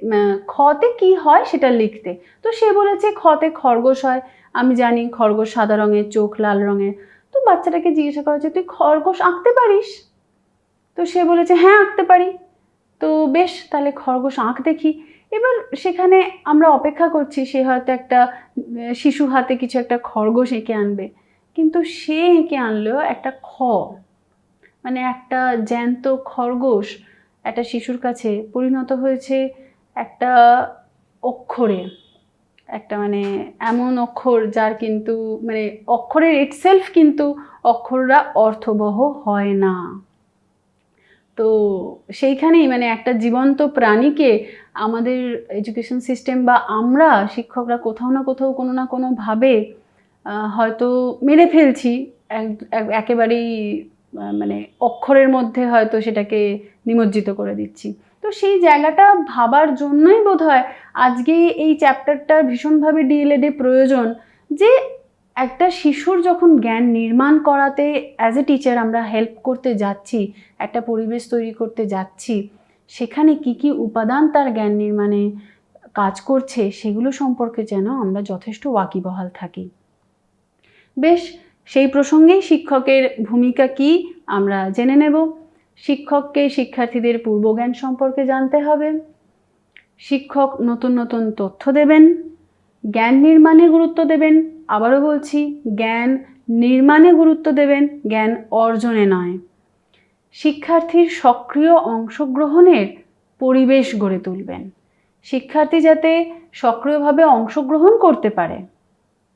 খতে কি হয় সেটা লিখতে। তো সে বলেছে খতে খরগোশ হয়, আমি জানি খরগোশ সাদা রঙের, চোখ লাল রঙের। তো বাচ্চাটাকে জিজ্ঞাসা করা হচ্ছে তুই খরগোশ আঁকতে পারিস? তো সে বলেছে হ্যাঁ আঁকতে পারি। তো বেশ, তাহলে খরগোশ আঁক দেখি। এবার সেখানে আমরা অপেক্ষা করছি সে হয়তো একটা শিশু হাতে কিছু একটা খরগোশ এঁকে আনবে, কিন্তু সে এঁকে আনলো একটা খ, মানে একটা জ্যান্ত খরগোশ একটা শিশুর কাছে পরিণত হয়েছে একটা অক্ষরে, একটা মানে এমন অক্ষর যার কিন্তু মানে অক্ষরের ইটসেলফ কিন্তু অক্ষররা অর্থবহ হয় না। তো সেইখানেই মানে একটা জীবন্ত প্রাণীকে আমাদের এডুকেশন সিস্টেম বা আমরা শিক্ষকরা কোথাও না কোথাও কোনো না কোনোভাবে হয়তো মেরে ফেলছি, একেবারেই মানে অক্ষরের মধ্যে হয়তো সেটাকে নিমজ্জিত করে দিচ্ছি। তো সেই জায়গাটা ভাবার জন্যই বোধহয় আজকে এই চ্যাপ্টারটা ভীষণভাবে ডিএলএডে প্রয়োজন, যে একটা শিশুর যখন জ্ঞান নির্মাণ করাতে অ্যাজ এ টিচার আমরা হেল্প করতে যাচ্ছি, একটা পরিবেশ তৈরি করতে যাচ্ছি, সেখানে কি কি উপাদান তার জ্ঞান নির্মাণে কাজ করছে সেগুলো সম্পর্কে যেন আমরা যথেষ্ট ওয়াকিবহাল থাকি। বেশ, সেই প্রসঙ্গেই শিক্ষকের ভূমিকা কি আমরা জেনে নেব। শিক্ষককে শিক্ষার্থীদের পূর্বজ্ঞান সম্পর্কে জানতে হবে, শিক্ষক নতুন নতুন তথ্য দেবেন, জ্ঞান নির্মাণে গুরুত্ব দেবেন। আবারও বলছি, জ্ঞান নির্মাণে গুরুত্ব দেবেন, জ্ঞান অর্জনে নয়। শিক্ষার্থীর সক্রিয় অংশগ্রহণের পরিবেশ গড়ে তুলবেন, শিক্ষার্থী যাতে সক্রিয়ভাবে অংশগ্রহণ করতে পারে।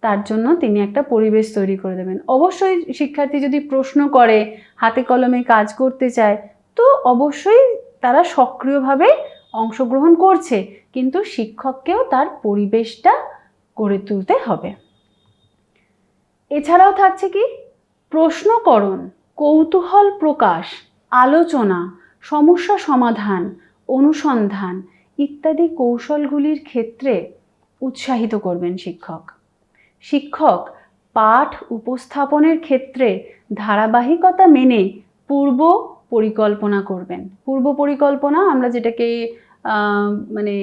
তার জন্য তিনি একটা পরিবেশ তৈরি করে দেবেন। অবশ্যই শিক্ষার্থী যদি প্রশ্ন করে, হাতে কলমে কাজ করতে চায়, তো অবশ্যই তারা সক্রিয়ভাবে অংশগ্রহণ করছে, কিন্তু শিক্ষককেও তার পরিবেশটা গড়ে তুলতে হবে। এছাড়াও থাকছে কি প্রশ্নকরণ, কৌতূহল প্রকাশ, আলোচনা, সমস্যা সমাধান, অনুসন্ধান ইত্যাদি কৌশলগুলির ক্ষেত্রে উৎসাহিত করবেন শিক্ষক। শিক্ষক পাঠ উপস্থাপনের ক্ষেত্রে ধারাবাহিকতা মেনে পূর্ব পরিকল্পনা করবেন। পূর্ব পরিকল্পনা আমরা যেটাকে মানে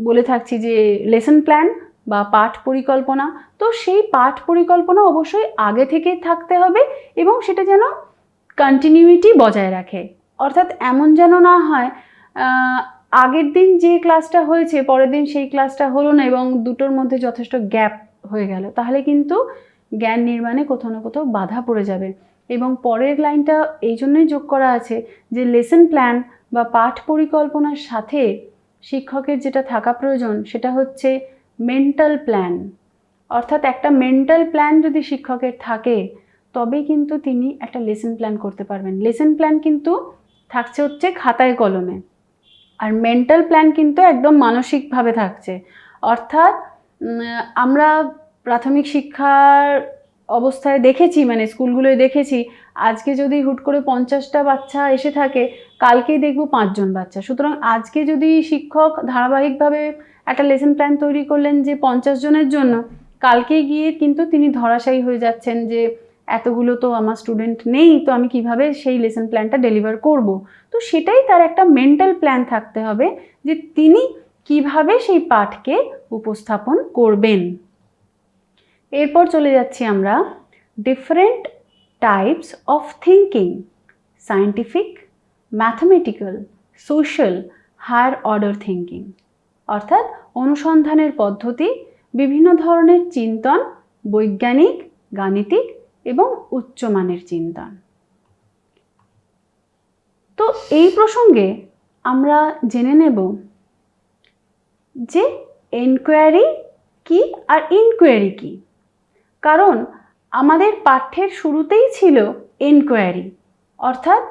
বলে থাকছি যে লেসন প্ল্যান বা পাঠ পরিকল্পনা, তো সেই পাঠ পরিকল্পনা অবশ্যই আগে থেকে থাকতে হবে এবং সেটা যেন কন্টিনিউইটি বজায় রাখে। অর্থাৎ এমন যেন না হয় আগের দিন যে ক্লাসটা হয়েছে পরের দিন সেই ক্লাসটা হলো না এবং দুটোর মধ্যে যথেষ্ট গ্যাপ হয়ে গেল, তাহলে কিন্তু জ্ঞান নির্মাণে কোথাও না কোথাও বাধা পড়ে যাবে। এবং পরের লাইনটা এই জন্যই যোগ করা আছে যে লেসন প্ল্যান বা পাঠ পরিকল্পনার সাথে শিক্ষকের যেটা থাকা প্রয়োজন সেটা হচ্ছে মেন্টাল প্ল্যান। অর্থাৎ একটা মেন্টাল প্ল্যান যদি শিক্ষকের থাকে তবেই কিন্তু তিনি একটা লেসন প্ল্যান করতে পারবেন। লেসন প্ল্যান কিন্তু থাকছে হচ্ছে খাতায় কলমে, আর মেন্টাল প্ল্যান কিন্তু একদম মানসিকভাবে থাকছে। অর্থাৎ আমরা প্রাথমিক শিক্ষার অবস্থায় দেখেছি, মানে স্কুলগুলোয় দেখেছি, আজকে যদি হুট করে 50টা বাচ্চা এসে থাকে, কালকেই দেখব 5 জন বাচ্চা। সুতরাং আজকে যদি শিক্ষক ধারাবাহিকভাবে একটা লেসন প্ল্যান তৈরি করলেন যে 50 জনের জন্য, কালকে গিয়ে কিন্তু তিনি ধরাশায়ী হয়ে যাচ্ছেন যে এতগুলো তো আমার স্টুডেন্ট নেই, তো আমি কিভাবে সেই লেসন প্ল্যানটা ডেলিভার করব। তো সেটাই তার একটা মেন্টাল প্ল্যান থাকতে হবে যে তিনি কিভাবে সেই পাঠকে উপস্থাপন করবেন। এরপর চলে যাচ্ছি আমরা different types of thinking, scientific, mathematical, social, higher order thinking. অর্থাৎ অনুসন্ধানের পদ্ধতি, বিভিন্ন ধরনের চিন্তন, বৈজ্ঞানিক, গাণিতিক এবং উচ্চমানের চিন্তন। তো এই প্রসঙ্গে আমরা জেনে নেব যে এনকোয়ারি কি আর ইনকোয়ারি কি। কারণ আমাদের পাঠ্যের শুরুতেই ছিল এনকোয়ারি, অর্থাৎ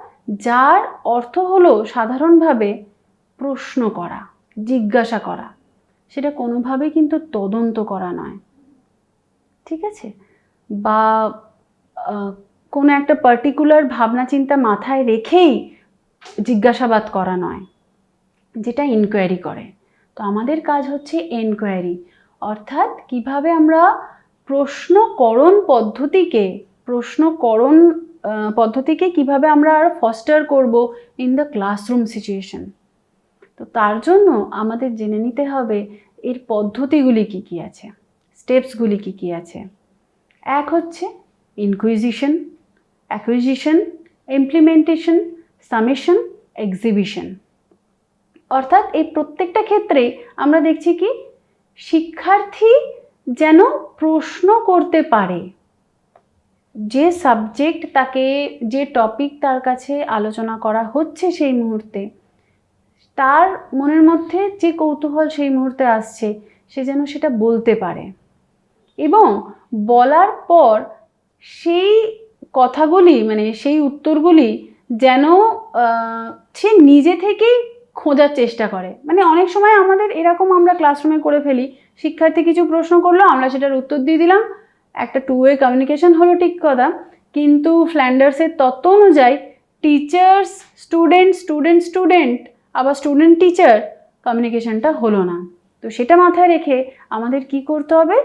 যার অর্থ হলো সাধারণভাবে প্রশ্ন করা, জিজ্ঞাসা করা, সেটা কোনোভাবেই কিন্তু তদন্ত করা নয়, ঠিক আছে? বা কোনো একটা পার্টিকুলার ভাবনা চিন্তা মাথায় রেখেই জিজ্ঞাসাবাদ করা নয়, যেটা ইনকোয়ারি করে। তো আমাদের কাজ হচ্ছে এনকোয়ারি, অর্থাৎ কিভাবে আমরা প্রশ্নকরণ পদ্ধতিকে কিভাবে আমরা আরো ফস্টার করব ইন দ্য ক্লাসরুম সিচুয়েশন। তো তার জন্য আমাদের জেনে নিতে হবে এর পদ্ধতিগুলি কি কি আছে, স্টেপসগুলি কি কি আছে। এক হচ্ছে inquisition, acquisition, implementation, summation, exhibition. অর্থাৎ এই প্রত্যেকটা ক্ষেত্রে আমরা দেখছি কি শিক্ষার্থী যেন প্রশ্ন করতে পারে, যে সাবজেক্ট তাকে, যে টপিক তার কাছে আলোচনা করা হচ্ছে সেই মুহূর্তে, তার মনের মধ্যে যে কৌতূহল সেই মুহূর্তে আসছে, সে যেন সেটা বলতে পারে এবং বলার পর সেই কথাগুলি, মানে সেই উত্তরগুলি যেন সে নিজে থেকেই খোঁজার চেষ্টা করে। মানে অনেক সময় আমাদের এরকম আমরা ক্লাসরুমে করে ফেলি, শিক্ষার্থী কিছু প্রশ্ন করলো, আমরা সেটার উত্তর দিয়ে দিলাম, একটা টু ওয়ে কমিউনিকেশন হলো, ঠিক কথা, কিন্তু ফ্ল্যান্ডার্সের তত্ত্ব অনুযায়ী টিচার্স স্টুডেন্ট, স্টুডেন্ট স্টুডেন্ট, আবার স্টুডেন্ট টিচার কমিউনিকেশনটা হলো না। তো সেটা মাথায় রেখে আমাদের কি করতে হবে,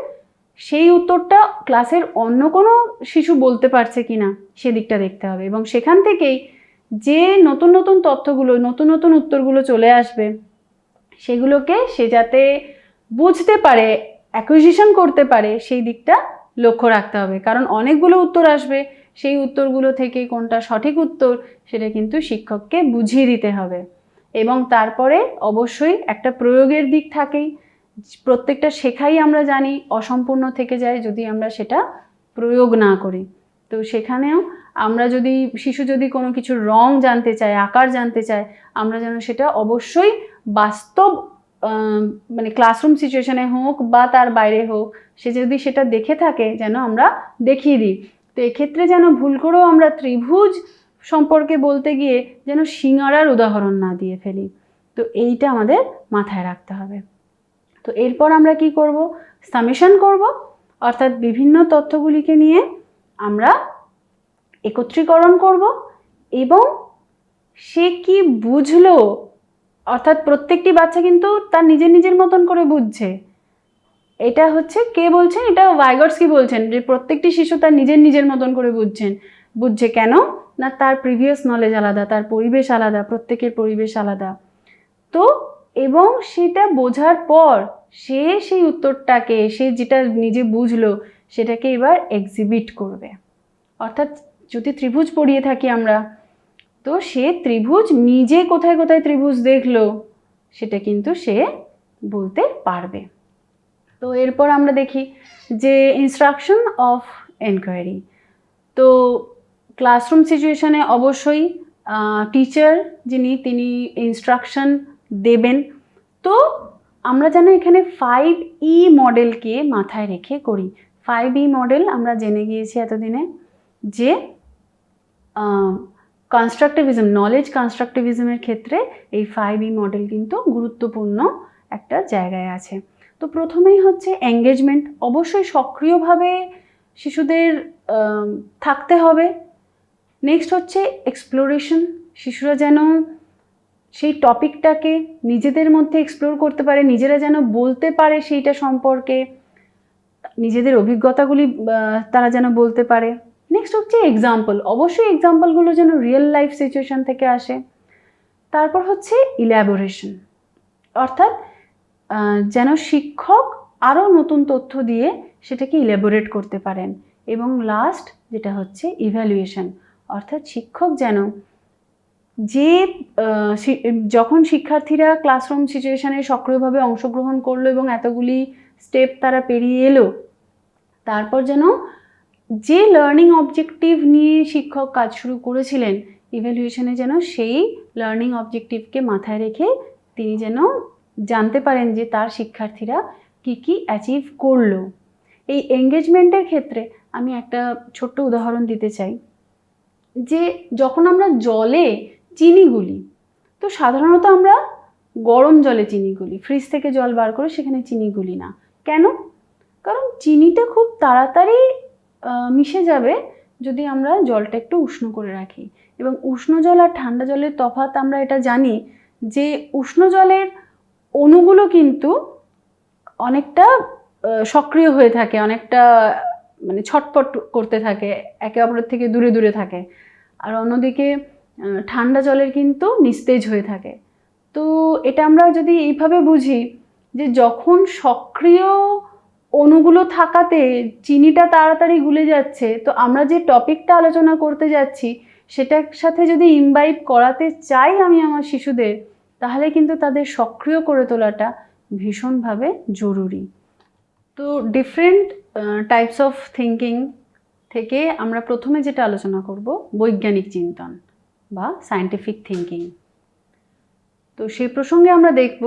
সেই উত্তরটা ক্লাসের অন্য কোনো শিশু বলতে পারছে কিনা সেদিকটা দেখতে হবে এবং সেখান থেকেই যে নতুন নতুন তথ্যগুলো, নতুন নতুন উত্তরগুলো চলে আসবে, সেগুলোকে সে যাতে বুঝতে পারে, অ্যাকুইজিশন করতে পারে, সেই দিকটা লক্ষ্য রাখতে হবে। কারণ অনেকগুলো উত্তর আসবে, সেই উত্তরগুলো থেকে কোনটা সঠিক উত্তর সেটা কিন্তু শিক্ষককে বুঝিয়ে দিতে হবে। এবং তারপরে অবশ্যই একটা প্রয়োগের দিক থাকেই, প্রত্যেকটা শেখাই আমরা জানি অসম্পূর্ণ থেকে যায় যদি আমরা সেটা প্রয়োগ না করি। তো সেখানেও আমরা যদি, শিশু যদি কোনো কিছু রং জানতে চায়, আকার জানতে চায়, আমরা যেন সেটা অবশ্যই বাস্তব মানে ক্লাসরুম সিচুয়েশনে হোক বা তার বাইরে হোক, সে যদি সেটা দেখে থাকে যেন আমরা দেখিয়ে দিই। তো এক্ষেত্রে যেন ভুল করেও আমরা ত্রিভুজ সম্পর্কে বলতে গিয়ে যেন সিঙ্গারার উদাহরণ না দিয়ে ফেলি। তো এইটা আমাদের মাথায় রাখতে হবে। তো এরপর আমরা কি করব? সামেশন করব, অর্থাৎ বিভিন্ন তথ্যগুলিকে নিয়ে আমরা একত্রীকরণ করব এবং সে কি বুঝলো, অর্থাৎ প্রত্যেকটি বাচ্চা কিন্তু তার নিজের নিজের মতন করে বুঝছে। এটা হচ্ছে কে বলছেন? এটা ভাইগটস্কি বলছেন যে প্রত্যেকটি শিশু তার নিজের নিজের মতন করে বুঝছে। কেন না? তার প্রিভিয়াস নলেজ আলাদা, তার পরিবেশ আলাদা, প্রত্যেকের পরিবেশ আলাদা। তো এবং সেটা বোঝার পর সে সেই উত্তরটাকে, সে যেটা নিজে বুঝলো সেটাকে এবার এক্সিবিট করবে। অর্থাৎ যদি ত্রিভুজ পড়িয়ে থাকি আমরা, তো সে ত্রিভুজ নিজে কোথায় কোথায় ত্রিভুজ দেখলো সেটা কিন্তু সে বলতে পারবে। তো এরপর আমরা দেখি যে ইনস্ট্রাকশন অফ এনকোয়ারি। তো ক্লাসরুম সিচুয়েশনে অবশ্যই টিচার তিনি ইনস্ট্রাকশন দেবেন। তো আমরা যেন এখানে 5E মডেলকে মাথায় রেখে করি। 5E মডেল আমরা জেনে গিয়েছি এতদিনে যে কনস্ট্রাকটিভিজম, নলেজ কনস্ট্রাকটিভিজমের ক্ষেত্রে এই 5E মডেল কিন্তু গুরুত্বপূর্ণ একটা জায়গায় আছে। তো প্রথমেই হচ্ছে এঙ্গেজমেন্ট, অবশ্যই সক্রিয়ভাবে শিশুদের থাকতে হবে। নেক্সট হচ্ছে এক্সপ্লোরেশন, শিশুরা যেন সেই টপিকটাকে নিজেদের মধ্যে এক্সপ্লোর করতে পারে, নিজেরা যেন বলতে পারে সেইটা সম্পর্কে, নিজেদের অভিজ্ঞতাগুলি তারা যেন বলতে পারে। নেক্সট হচ্ছে এক্সাম্পল, অবশ্যই এক্সাম্পলগুলো যেন রিয়েল লাইফ সিচুয়েশন থেকে আসে। তারপর হচ্ছে ইলাবোরেশন, অর্থাৎ যেন শিক্ষক আরও নতুন তথ্য দিয়ে সেটাকে ইলাবোরেট করতে পারেন। এবং লাস্ট যেটা হচ্ছে ইভ্যালুয়েশন, অর্থাৎ শিক্ষক যেন যে যখন শিক্ষার্থীরা ক্লাসরুম সিচুয়েশনে সক্রিয়ভাবে অংশগ্রহণ করলো এবং এতগুলি স্টেপ তারা পেরিয়ে এলো, তারপর যেন যে লার্নিং অবজেক্টিভ নিয়ে শিক্ষক কাজ শুরু করেছিলেন ইভ্যালুয়েশনে, যেন সেই লার্নিং অবজেক্টিভকে মাথায় রেখে তিনি যেন জানতে পারেন যে তার শিক্ষার্থীরা কি কি অ্যাচিভ করলো। এই এঙ্গেজমেন্টের ক্ষেত্রে আমি একটা ছোট্ট উদাহরণ দিতে চাই যে যখন আমরা জলে চিনি গুলি, তো সাধারণত আমরা গরম জলে চিনি গুলি, ফ্রিজ থেকে জল বার করে সেখানে চিনি গুলি না। কেন? কারণ চিনিটা খুব তাড়াতাড়ি মিশে যাবে যদি আমরা জলটা একটু উষ্ণ করে রাখি। এবং উষ্ণ জল আর ঠান্ডা জলের তফাৎ আমরা এটা জানি যে উষ্ণ জলের অণুগুলো কিন্তু অনেকটা সক্রিয় হয়ে থাকে, অনেকটা মানে ছটপট করতে থাকে, একে অপরের থেকে দূরে দূরে থাকে। আর অন্যদিকে ঠান্ডা জলের কিন্তু নিস্তেজ হয়ে থাকে। তো এটা আমরা যদি এইভাবে বুঝি যে যখন সক্রিয় অণুগুলো থাকাতে চিনিটা তাড়াতাড়ি গুলে যাচ্ছে, তো আমরা যে টপিকটা আলোচনা করতে যাচ্ছি সেটার সাথে যদি ইমবাইব করাতে চাই আমি আমার শিশুদের, তাহলে কিন্তু তাদের সক্রিয় করে তোলাটা ভীষণভাবে জরুরি। তো ডিফারেন্ট টাইপস অফ থিঙ্কিং থেকে আমরা প্রথমে যেটা আলোচনা করব বৈজ্ঞানিক চিন্তন বা সায়েন্টিফিক থিঙ্কিং। তো সেই প্রসঙ্গে আমরা দেখব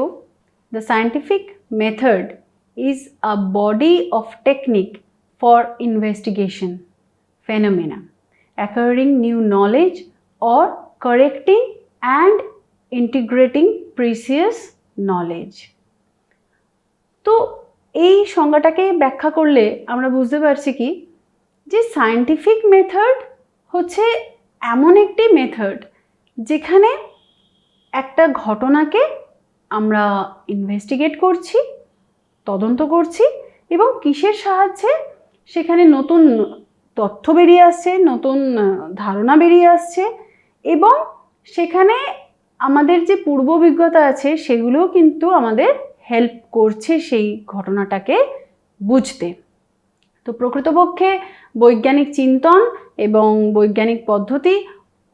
the scientific method is a body of technique for investigation phenomena, acquiring new knowledge or correcting and integrating previous knowledge. তো এই সংজ্ঞাটাকে ব্যাখ্যা করলে আমরা বুঝতে পারছি কি যে সায়েন্টিফিক মেথড হচ্ছে এমন একটি মেথড যেখানে একটা ঘটনাকে আমরা ইনভেস্টিগেট করছি, তদন্ত করছি এবং কিসের সাহায্যে সেখানে নতুন তথ্য বেরিয়ে আসছে, নতুন ধারণা বেরিয়ে আসছে এবং সেখানে আমাদের যে পূর্ব অভিজ্ঞতা আছে সেগুলোও কিন্তু আমাদের হেল্প করছে সেই ঘটনাটাকে বুঝতে। তো প্রকৃতপক্ষে বৈজ্ঞানিক চিন্তন এবং বৈজ্ঞানিক পদ্ধতি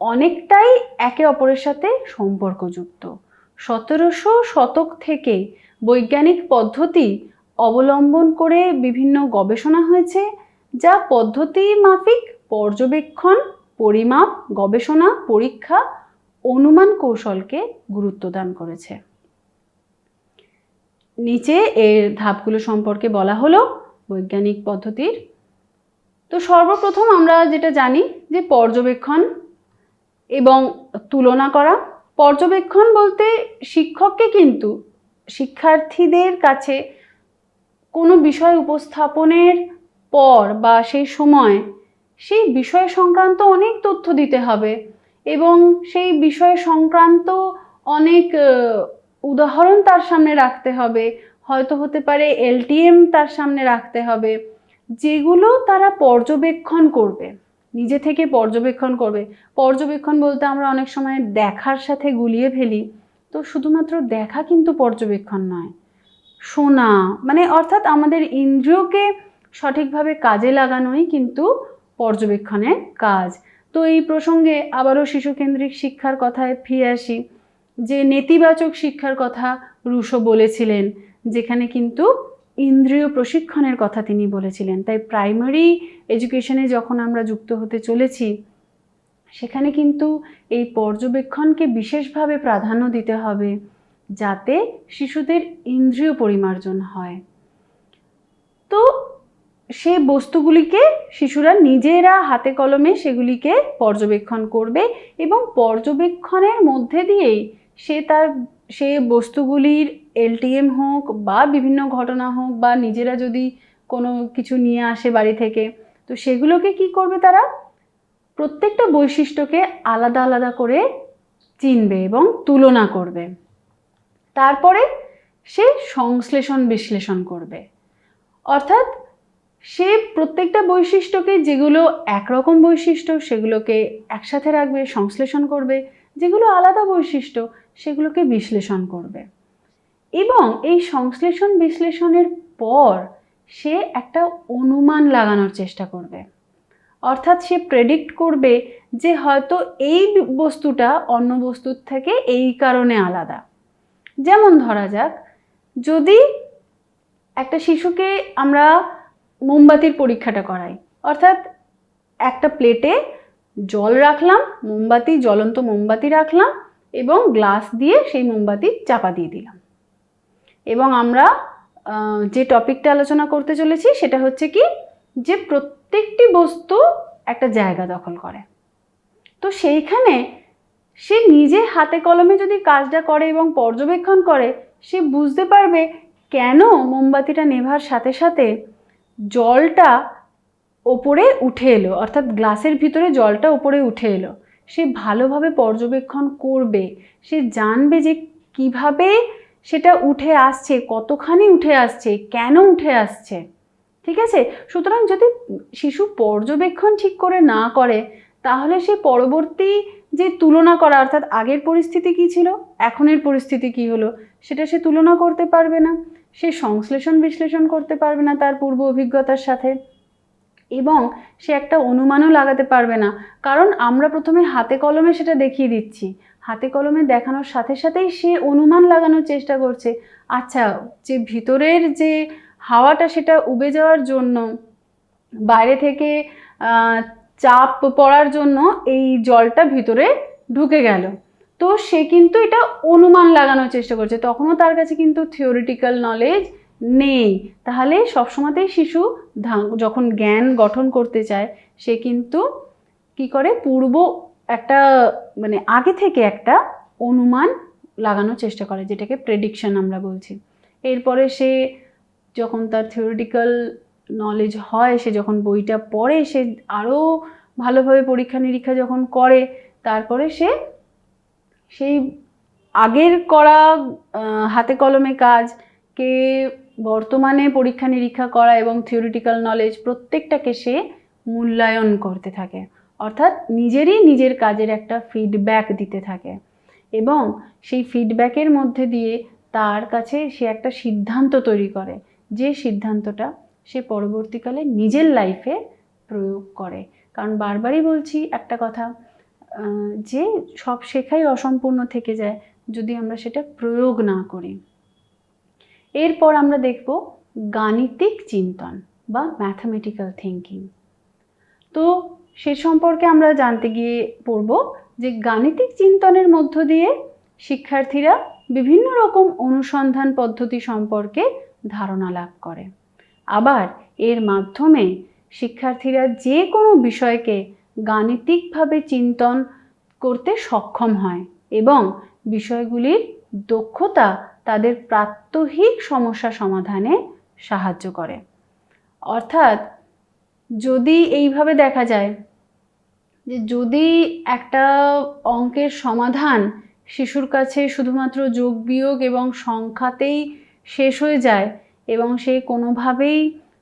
অনেকটাই একে অপরের সাথে সম্পর্কযুক্ত। 1700 শতক থেকে বৈজ্ঞানিক পদ্ধতি অবলম্বন করে বিভিন্ন গবেষণা হয়েছে, যা পদ্ধতি মাফিক পর্যবেক্ষণ, পরিমাপ, গবেষণা, পরীক্ষা, অনুমান কৌশলকে গুরুত্ব দান করেছে। নিচে এর ধাপগুলো সম্পর্কে বলা হলো বৈজ্ঞানিক পদ্ধতির। তো সর্বপ্রথম আমরা যেটা জানি যে পর্যবেক্ষণ এবং তুলনা করা। পর্যবেক্ষণ বলতে শিক্ষককে কিন্তু শিক্ষার্থীদের কাছে কোনো বিষয় উপস্থাপনের পর বা সেই সময় সেই বিষয় সংক্রান্ত অনেক তথ্য দিতে হবে এবং সেই বিষয় সংক্রান্ত অনেক উদাহরণ তার সামনে রাখতে হবে, হয়তো হতে পারে এলটিএম তার সামনে রাখতে হবে, যেগুলো তারা পর্যবেক্ষণ করবে, নিজে থেকে পর্যবেক্ষণ করবে। পর্যবেক্ষণ বলতে আমরা অনেক সময় দেখার সাথে গুলিয়ে ফেলি, তো শুধুমাত্র দেখা কিন্তু পর্যবেক্ষণ নয়, শোনা মানে অর্থাৎ আমাদের ইন্দ্রিয়কে সঠিকভাবে কাজে লাগানোই কিন্তু পর্যবেক্ষণের কাজ। তো এই প্রসঙ্গে আবারও শিশুকেন্দ্রিক শিক্ষার কথায় ফিরে আসি, যে নেতিবাচক শিক্ষার কথা রুশো বলেছিলেন, যেখানে কিন্তু ইন্দ্রিয় প্রশিক্ষণের কথা তিনি বলেছিলেন। তাই প্রাইমারি এডুকেশনে যখন আমরা যুক্ত হতে চলেছি, সেখানে কিন্তু এই পর্যবেক্ষণকে বিশেষভাবে প্রাধান্য দিতে হবে, যাতে শিশুদের ইন্দ্রিয় পরিমার্জন হয়। তো সেই বস্তুগুলিকে শিশুরা নিজেরা হাতে কলমে সেগুলিকে পর্যবেক্ষণ করবে এবং পর্যবেক্ষণের মধ্যে দিয়েই সে বস্তুগুলির এলটিএম হোক বা বিভিন্ন ঘটনা হোক বা নিজেরা যদি কোনো কিছু নিয়ে আসে বাড়ি থেকে, তো সেগুলোকে কি করবে, তারা প্রত্যেকটা বৈশিষ্ট্যকে আলাদা আলাদা করে চিনবে এবং তুলনা করবে। তারপরে সে সংশ্লেষণ বিশ্লেষণ করবে, অর্থাৎ সে প্রত্যেকটা বৈশিষ্ট্যকে, যেগুলো একরকম বৈশিষ্ট্য সেগুলোকে একসাথে রাখবে, সংশ্লেষণ করবে, যেগুলো আলাদা বৈশিষ্ট্য সেগুলোকে বিশ্লেষণ করবে। এবং এই সংশ্লেষণ বিশ্লেষণের পর সে একটা অনুমান লাগানোর চেষ্টা করবে, অর্থাৎ সে প্রেডিক্ট করবে যে হয়তো এই বস্তুটা অন্য বস্তুর থেকে এই কারণে আলাদা। যেমন ধরা যাক, যদি একটা শিশুকে আমরা মোমবাতির পরীক্ষাটা করাই, অর্থাৎ একটা প্লেটে জল রাখলাম, জ্বলন্ত মোমবাতি রাখলাম এবং গ্লাস দিয়ে সেই মোমবাতি চাপা দিয়ে দিলাম, এবং আমরা যে টপিকটা আলোচনা করতে চলেছি সেটা হচ্ছে কি, যে প্রত্যেকটি বস্তু একটা জায়গা দখল করে। তো সেইখানে সে নিজে হাতে কলমে যদি কাজটা করে এবং পর্যবেক্ষণ করে, সে বুঝতে পারবে কেন মোমবাতিটা নেভার সাথে সাথে জলটা ওপরে উঠে এলো, অর্থাৎ গ্লাসের ভিতরে জলটা ওপরে উঠে এলো। সে ভালোভাবে পর্যবেক্ষণ করবে, সে জানবে যে কিভাবে সেটা উঠে আসছে, কতখানি উঠে আসছে, কেন উঠে আসছে। ঠিক আছে? সুতরাং যদি শিশু পর্যবেক্ষণ ঠিক করে না করে, তাহলে সে পরবর্তী যে তুলনা করা, অর্থাৎ আগের পরিস্থিতি কী ছিল, এখনের পরিস্থিতি কী হলো, সেটা সে তুলনা করতে পারবে না, সে সংশ্লেষণ বিশ্লেষণ করতে পারবে না তার পূর্ব অভিজ্ঞতার সাথে, এবং সে একটা অনুমানও লাগাতে পারবে না। কারণ আমরা প্রথমে হাতে কলমে সেটা দেখিয়ে দিচ্ছি, হাতে কলমে দেখানোর সাথে সাথেই সে অনুমান লাগানোর চেষ্টা করছে, আচ্ছা যে ভিতরের যে হাওয়াটা সেটা উবে যাওয়ার জন্য, বাইরে থেকে চাপ পড়ার জন্য এই জলটা ভিতরে ঢুকে গেল। তো সে কিন্তু এটা অনুমান লাগানোর চেষ্টা করছে, তখনও তার কাছে কিন্তু থিওরিটিক্যাল নলেজ নেই। তাহলে সবসময়তেই শিশু যখন জ্ঞান গঠন করতে চায়, সে কিন্তু কি করে, পূর্ব একটা মানে আগে থেকে একটা অনুমান লাগানোর চেষ্টা করে, যেটাকে প্রেডিকশন আমরা বলছি। এরপরে সে যখন তার থিওরিটিক্যাল নলেজ হয়, সে যখন বইটা পড়ে, সে আরও ভালোভাবে পরীক্ষা নিরীক্ষা যখন করে, তারপরে সে সেই আগের করা হাতে কলমে কাজকে বর্তমানে পরীক্ষা নিরীক্ষা করা এবং থিওরিটিক্যাল নলেজ প্রত্যেকটাকে সে মূল্যায়ন করতে থাকে, অর্থাৎ নিজের কাজের একটা ফিডব্যাক দিতে থাকে, এবং সেই ফিডব্যাকের মধ্যে দিয়ে তার কাছে সে একটা সিদ্ধান্ত তৈরি করে, যে সিদ্ধান্তটা সে পরবর্তীকালে নিজের লাইফে প্রয়োগ করে। কারণ বারবারই বলছি একটা কথা, যে সব শেখাই অসম্পূর্ণ থেকে যায় যদি আমরা সেটা প্রয়োগ না করি। এরপর আমরা দেখব গাণিতিক চিন্তন বা ম্যাথামেটিক্যাল থিঙ্কিং। তো সে সম্পর্কে আমরা জানতে গিয়ে পড়ব যে গাণিতিক চিন্তনের মধ্য দিয়ে শিক্ষার্থীরা বিভিন্ন রকম অনুসন্ধান পদ্ধতি সম্পর্কে ধারণা লাভ করে। আবার এর মাধ্যমে শিক্ষার্থীরা যে কোনো বিষয়কে গাণিতিকভাবে চিন্তন করতে সক্ষম হয় এবং বিষয়গুলির দক্ষতা তাদের প্রাত্যহিক সমস্যা সমাধানে সাহায্য করে। অর্থাৎ যদি এইভাবে দেখা যায় যে যদি একটা অঙ্কের সমাধান শিশুর কাছে শুধুমাত্র যোগ বিয়োগ এবং সংখ্যাতেই শেষ হয়ে যায় এবং সে কোনোভাবেই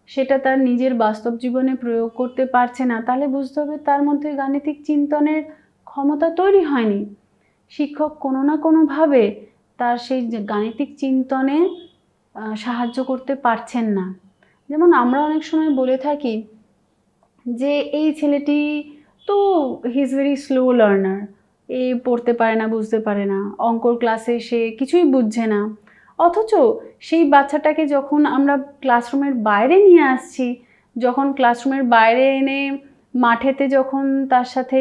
সেটা তার নিজের বাস্তব জীবনে প্রয়োগ করতে পারছে না, তাহলে বুঝতে হবে তার মধ্যে গাণিতিক চিন্তনের ক্ষমতা তৈরি হয়নি। শিক্ষক কোনো না কোনোভাবে তার সেই গাণিতিক চিন্তনে সাহায্য করতে পারছেন না। যেমন আমরা অনেক সময় বলে থাকি যে এই ছেলেটি তো he is very slow learner, এ পড়তে পারে না, বুঝতে পারে না, অঙ্কর ক্লাসে সে কিছুই বুঝছে না। অথচ সেই বাচ্চাটাকে যখন আমরা ক্লাসরুমের বাইরে নিয়ে আসছি, যখন ক্লাসরুমের বাইরে এনে মাঠেতে যখন তার সাথে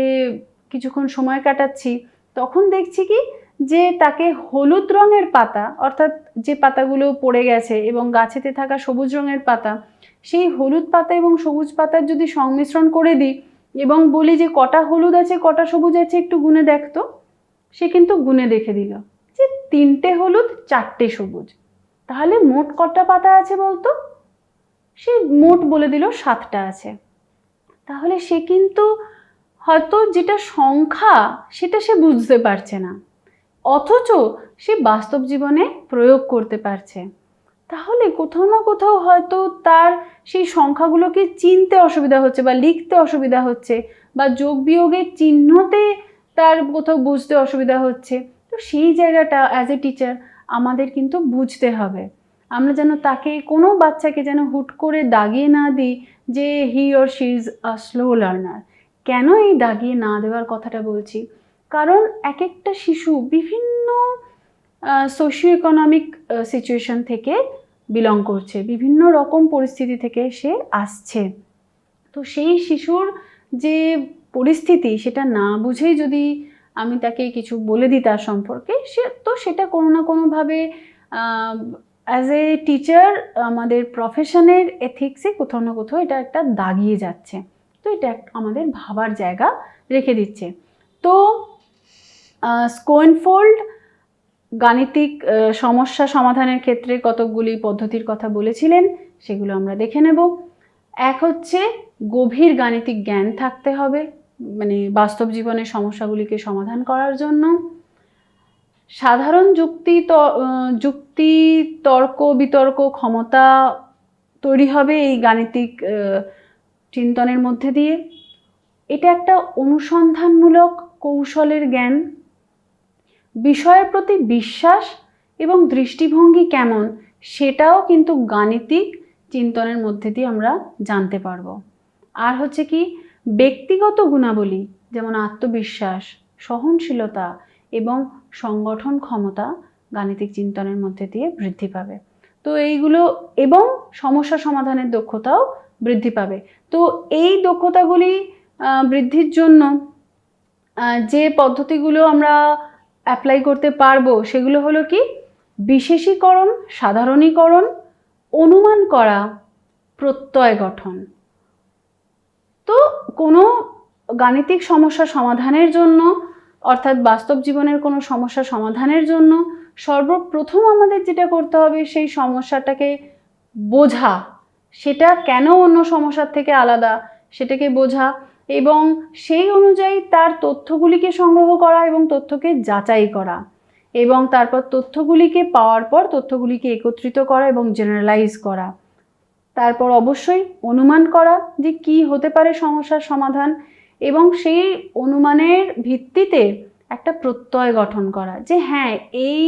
কিছুক্ষণ সময় কাটাচ্ছি, তখন দেখছি কি যে তাকে হলুদ রঙের পাতা, অর্থাৎ যে পাতাগুলো পড়ে গেছে এবং গাছেতে থাকা সবুজ রঙের পাতা, সেই হলুদ পাতা এবং সবুজ পাতার যদি সংমিশ্রণ করে দিই এবং বলি যে কটা হলুদ আছে কটা সবুজ আছে একটু গুনে দেখতো, সে কিন্তু গুনে দেখে দিল যে 3টে হলুদ 4টে সবুজ। তাহলে মোট কটা পাতা আছে বলতো? সে মোট বলে দিল 7টা আছে। তাহলে সে কিন্তু হয়তো যেটা সংখ্যা সেটা সে বুঝতে পারছে না, অথচ সে বাস্তব জীবনে প্রয়োগ করতে পারছে। তাহলে কোথাও না কোথাও হয়তো তার সেই সংখ্যাগুলোকে চিনতে অসুবিধা হচ্ছে বা লিখতে অসুবিধা হচ্ছে বা যোগ বিয়োগের চিহ্নতে তার কোথাও বুঝতে অসুবিধা হচ্ছে। তো সেই জায়গাটা অ্যাজ এ টিচার আমাদের কিন্তু বুঝতে হবে। আমরা যেন তাকে, কোনো বাচ্চাকে যেন হুট করে দাগিয়ে না দিই যে he or she is a slow learner. কেন এই দাগিয়ে না দেওয়ার কথাটা বলছি? কারণ এক একটা শিশু বিভিন্ন সোশিও ইকোনমিক সিচুয়েশন থেকে বিলং করছে, বিভিন্ন রকম পরিস্থিতি থেকে সে আসছে। তো সেই শিশুর যে পরিস্থিতি সেটা না বুঝেই যদি আমি তাকে কিছু বলে দিই তার সম্পর্কে, সেটা কোনো না কোনোভাবে অ্যাজ এ টিচার আমাদের প্রফেশনের এথিক্সে কোথাও না কোথাও এটা একটা দাগিয়ে যাচ্ছে। তো এটা আমাদের ভাবার জায়গা রেখে দিচ্ছে। তো স্কোয়েনফোল্ড গাণিতিক সমস্যা সমাধানের ক্ষেত্রে কতকগুলি পদ্ধতির কথা বলেছিলেন, সেগুলো আমরা দেখে নেব। এক হচ্ছে গভীর গাণিতিক জ্ঞান থাকতে হবে, মানে বাস্তব জীবনের সমস্যাগুলিকে সমাধান করার জন্য। সাধারণ যুক্তি তর্ক বিতর্ক ক্ষমতা তৈরি হবে এই গাণিতিক চিন্তনের মধ্যে দিয়ে। এটা একটা অনুসন্ধানমূলক কৌশলের জ্ঞান। বিষয়ের প্রতি বিশ্বাস এবং দৃষ্টিভঙ্গি কেমন সেটাও কিন্তু গাণিতিক চিন্তনের মধ্যে দিয়ে আমরা জানতে পারবো। আর হচ্ছে কি, ব্যক্তিগত গুণাবলী যেমন আত্মবিশ্বাস, সহনশীলতা এবং সংগঠন ক্ষমতা গাণিতিক চিন্তনের মধ্যে দিয়ে বৃদ্ধি পাবে। তো এইগুলো, এবং সমস্যা সমাধানের দক্ষতাও বৃদ্ধি পাবে। তো এই দক্ষতাগুলি বৃদ্ধির জন্য যে পদ্ধতিগুলো আমরা অ্যাপ্লাই করতে পারবো সেগুলো হলো কি, বিশেষীকরণ, সাধারণীকরণ, অনুমান করা, প্রত্যয় গঠন। তো কোনো গাণিতিক সমস্যা সমাধানের জন্য, অর্থাৎ বাস্তব জীবনের কোনো সমস্যা সমাধানের জন্য সর্বপ্রথম আমাদের যেটা করতে হবে সেই সমস্যাটাকে বোঝা, সেটা কেন অন্য সমস্যার থেকে আলাদা সেটাকে বোঝা এবং সেই অনুযায়ী তার তথ্যগুলিকে সংগ্রহ করা এবং তথ্যকে যাচাই করা এবং তারপর তথ্যগুলিকে পাওয়ার পর তথ্যগুলিকে একত্রিত করা এবং জেনারেলাইজ করা। তারপর অবশ্যই অনুমান করা যে কি হতে পারে সমস্যার সমাধান এবং সেই অনুমানের ভিত্তিতে একটা প্রত্যয় গঠন করা যে হ্যাঁ, এই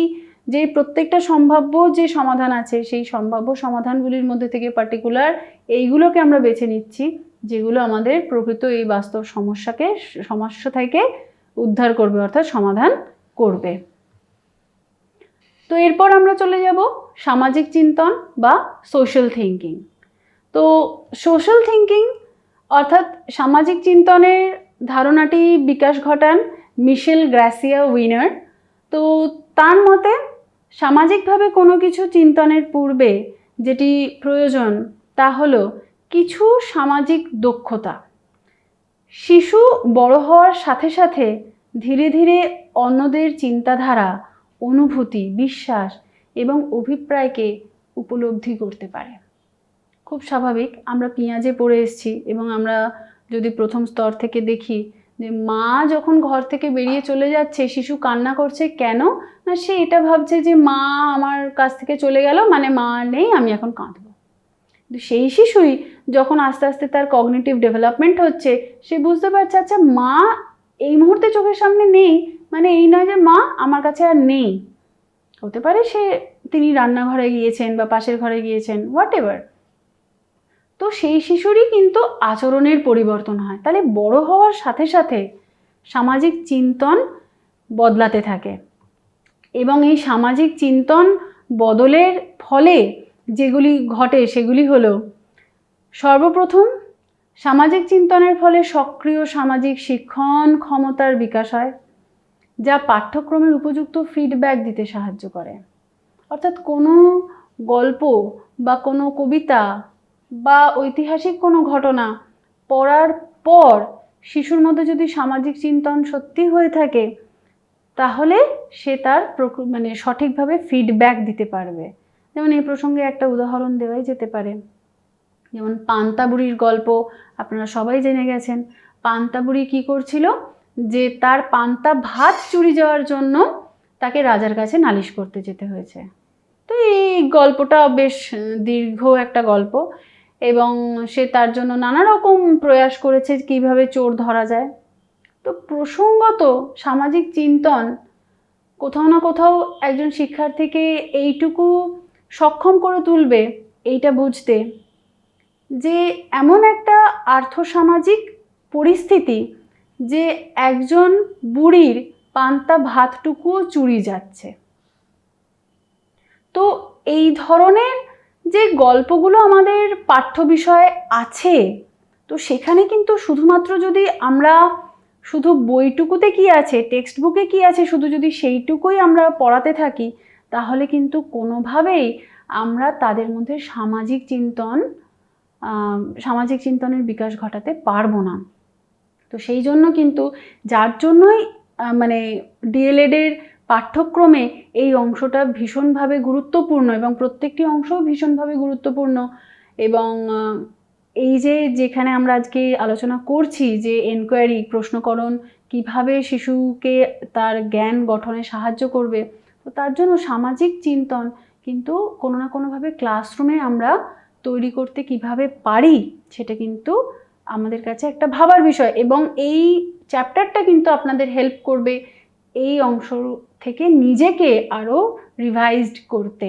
যে প্রত্যেকটা সম্ভাব্য যে সমাধান আছে সেই সম্ভাব্য সমাধানগুলির মধ্যে থেকে পার্টিকুলার এইগুলোকে আমরা বেছে নিচ্ছি যেগুলো আমাদের প্রকৃত এই বাস্তব সমস্যা থেকে উদ্ধার করবে, অর্থাৎ সমাধান করবে। তো এরপর আমরা চলে যাব সামাজিক চিন্তন বা সোশ্যাল থিঙ্কিং। তো সোশ্যাল থিঙ্কিং অর্থাৎ সামাজিক চিন্তনের ধারণাটি বিকাশ ঘটান মিশেল গ্রাসিয়া উইনার। তো তার মতে সামাজিকভাবে কোনো কিছু চিন্তনের পূর্বে যেটি প্রয়োজন তা হলো কিছু সামাজিক দক্ষতা। শিশু বড় হওয়ার সাথে সাথে ধীরে ধীরে অন্যদের চিন্তাধারা, অনুভূতি, বিশ্বাস এবং অভিপ্রায়কে উপলব্ধি করতে পারে। খুব স্বাভাবিক, আমরা পেঁয়াজে পড়ে এসেছি এবং আমরা যদি প্রথম স্তর থেকে দেখি যে মা যখন ঘর থেকে বেরিয়ে চলে যাচ্ছে, শিশু কান্না করছে কেন না, সে এটা ভাবছে যে মা আমার কাছ থেকে চলে গেল, মানে মা নেই, আমি এখন কাঁদবো। কিন্তু সেই শিশুই যখন আস্তে আস্তে তার কগনিটিভ ডেভেলপমেন্ট হচ্ছে, সে বুঝতে পারছে আচ্ছা মা এই মুহূর্তে চোখের সামনে নেই, মানে এই নয় যে মা আমার কাছে আর নেই। হতে পারে তিনি রান্নাঘরে গিয়েছেন বা পাশের ঘরে গিয়েছেন, হোয়াট এভার। তো সেই শিশুরই কিন্তু আচরণের পরিবর্তন হয়। তাহলে বড় হওয়ার সাথে সাথে সামাজিক চিন্তন বদলাতে থাকে এবং এই সামাজিক চিন্তন বদলের ফলে যেগুলি ঘটে সেগুলি হলো, সর্বপ্রথম সামাজিক চিন্তনের ফলে সক্রিয় সামাজিক শিক্ষণ ক্ষমতার বিকাশ হয়, যা পাঠ্যক্রমের উপযুক্ত ফিডব্যাক দিতে সাহায্য করে। অর্থাৎ কোনো গল্প বা কোনো কবিতা বা ঐতিহাসিক কোনো ঘটনা পড়ার পর শিশুর মধ্যে যদি সামাজিক চিন্তন সত্যি হয়ে থাকে, তাহলে সে তার সঠিকভাবে ফিডব্যাক দিতে পারবে। যেমন এই প্রসঙ্গে একটা উদাহরণ দেওয়াই যেতে পারে, যেমন পান্তা বুড়ির গল্প আপনারা সবাই জেনে গেছেন। পান্তা বুড়ি কী করছিল, যে তার পান্তা ভাত চুরি যাওয়ার জন্য তাকে রাজার কাছে নালিশ করতে যেতে হয়েছে। তো এই গল্পটা বেশ দীর্ঘ একটা গল্প এবং সে তার জন্য নানা রকম প্রয়াস করেছে কিভাবে চোর ধরা যায়। তো প্রসঙ্গত সামাজিক চিন্তন কোথাও না কোথাও একজন শিক্ষার্থীকে এইটুকু সক্ষম করে তুলবে এইটা বুঝতে যে এমন একটা আর্থসামাজিক পরিস্থিতি যে একজন বুড়ির পান্তা ভাতটুকুও চুরি যাচ্ছে। তো এই ধরনের যে গল্পগুলো আমাদের পাঠ্য বিষয়ে আছে, তো সেখানে কিন্তু শুধুমাত্র যদি আমরা শুধু বইটুকুতে কি আছে, টেক্সট বুকে কি আছে, শুধু যদি সেইটুকুই আমরা পড়াতে থাকি, তাহলে কিন্তু কোনোভাবেই আমরা তাদের মধ্যে সামাজিক চিন্তনের বিকাশ ঘটাতে পারবো না। তো সেই জন্য কিন্তু যার জন্যই ডিএলএডের পাঠ্যক্রমে এই অংশটা ভীষণভাবে গুরুত্বপূর্ণ এবং প্রত্যেকটি অংশও ভীষণভাবে গুরুত্বপূর্ণ। এবং এই যেখানে আমরা আজকে আলোচনা করছি যে এনকোয়ারি, প্রশ্নকরণ কিভাবে শিশুকে তার জ্ঞান গঠনে সাহায্য করবে, তো তার জন্য সামাজিক চিন্তন কিন্তু কোনো না কোনোভাবে ক্লাসরুমে আমরা তৈরি করতে কিভাবে পারি সেটা কিন্তু আমাদের কাছে একটা ভাবার বিষয়। এবং এই চ্যাপ্টারটা কিন্তু আপনাদের হেল্প করবে এই অংশ থেকে নিজেকে আরও রিভাইজড করতে।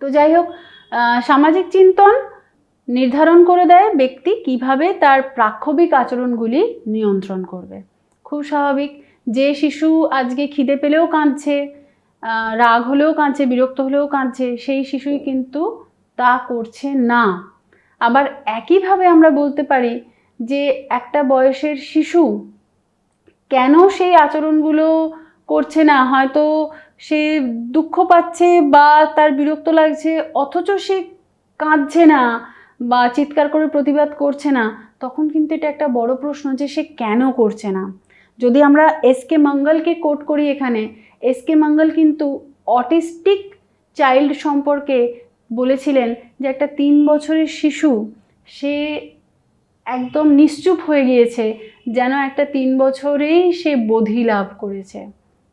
তো যাই হোক, সামাজিক চিন্তন নির্ধারণ করে দেয় ব্যক্তি কিভাবে তার প্রাক্ষবিক আচরণগুলি নিয়ন্ত্রণ করবে। খুব স্বাভাবিক, যে শিশু আজকে খিদে পেলেও কাঁদছে, রাগ হলেও কাঁদছে, বিরক্ত হলেও কাঁদছে, সেই শিশুই কিন্তু তা করছে না। আবার একইভাবে আমরা বলতে পারি যে একটা বয়সের শিশু কেন সেই আচরণগুলো করছে না, হয়তো সে দুঃখ পাচ্ছে বা তার বিরক্ত লাগছে, অথচ সে কাঁদছে না বা চিৎকার করে প্রতিবাদ করছে না, তখন কিন্তু এটা একটা বড় প্রশ্ন যে সে কেন করছে না। যদি আমরা এসকে মঙ্গলকে কোট করি এখানে, এসকে মঙ্গল কিন্তু অটিস্টিক চাইল্ড সম্পর্কে বলেছিলেন যে একটা 3 বছরের শিশু সে একদম নিশ্চুপ হয়ে গিয়েছে, যেন একটা 3 বছরেই সে বোধি লাভ করেছে।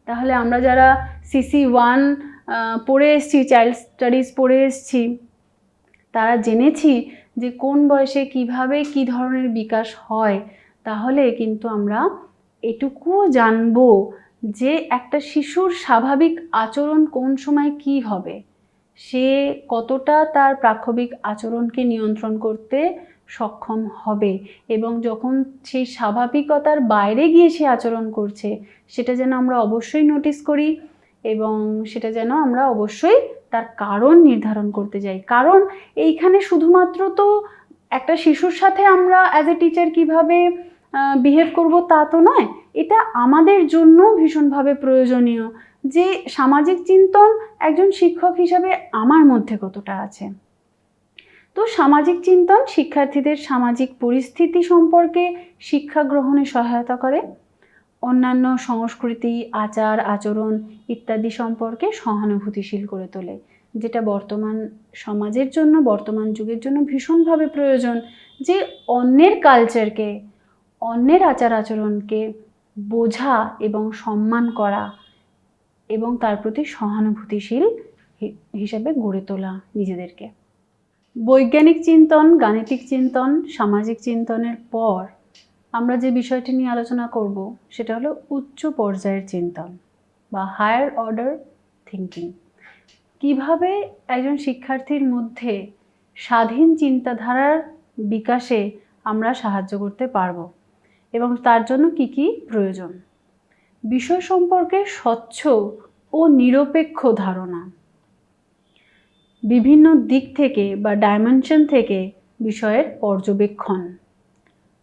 তাহলে আমরা যারা সিসি 1 পড়ে এসেছি, চাইল্ড স্টাডিজ পড়ে এসেছি, তারা জেনেছি যে কোন বয়সে কিভাবে কি ধরনের বিকাশ হয়। তাহলে কিন্তু আমরা এটুকুও জানবো যে একটা শিশুর স্বাভাবিক আচরণ কোন সময় কি হবে, সে কতটা তার প্রাক্ষবিক আচরণকে নিয়ন্ত্রণ করতে সক্ষম হবে এবং যখন সেই স্বাভাবিকতার বাইরে গিয়ে সে আচরণ করছে সেটা যেন আমরা অবশ্যই নোটিস করি এবং সেটা যেন আমরা অবশ্যই তার কারণ নির্ধারণ করতে যাই। কারণ এইখানে শুধুমাত্র তো একটা শিশুর সাথে আমরা অ্যাজ এ টিচার কীভাবে বিহেভ করব তা তো নয়, এটা আমাদের জন্য ভীষণভাবে প্রয়োজনীয় যে সামাজিক চিন্তন একজন শিক্ষক হিসাবে আমার মধ্যে কতটা আছে। তো সামাজিক চিন্তন শিক্ষার্থীদের সামাজিক পরিস্থিতি সম্পর্কে শিক্ষা গ্রহণে সহায়তা করে, অন্যান্য সংস্কৃতি, আচার আচরণ ইত্যাদি সম্পর্কে সহানুভূতিশীল করে তোলে, যেটা বর্তমান সমাজের জন্য, বর্তমান যুগের জন্য ভীষণভাবে প্রয়োজন। যে অন্যের কালচারকে, অন্যের আচার আচরণকে বোঝা এবং সম্মান করা এবং তার প্রতি সহানুভূতিশীল হিসাবে গড়ে তোলা নিজেদেরকে। বৈজ্ঞানিক চিন্তন, গাণিতিক চিন্তন, সামাজিক চিন্তনের পর আমরা যে বিষয়টি নিয়ে আলোচনা করব সেটা হলো উচ্চ পর্যায়ের চিন্তন বা হায়ার অর্ডার থিঙ্কিং। কিভাবে একজন শিক্ষার্থীর মধ্যে স্বাধীন চিন্তাধারার বিকাশে আমরা সাহায্য করতে পারবো এবং তার জন্য কি কি প্রয়োজন। বিষয় সম্পর্কে স্বচ্ছ ও নিরপেক্ষ ধারণা, বিভিন্ন দিক থেকে বা ডাইমেনশন থেকে বিষয়ের পর্যবেক্ষণ,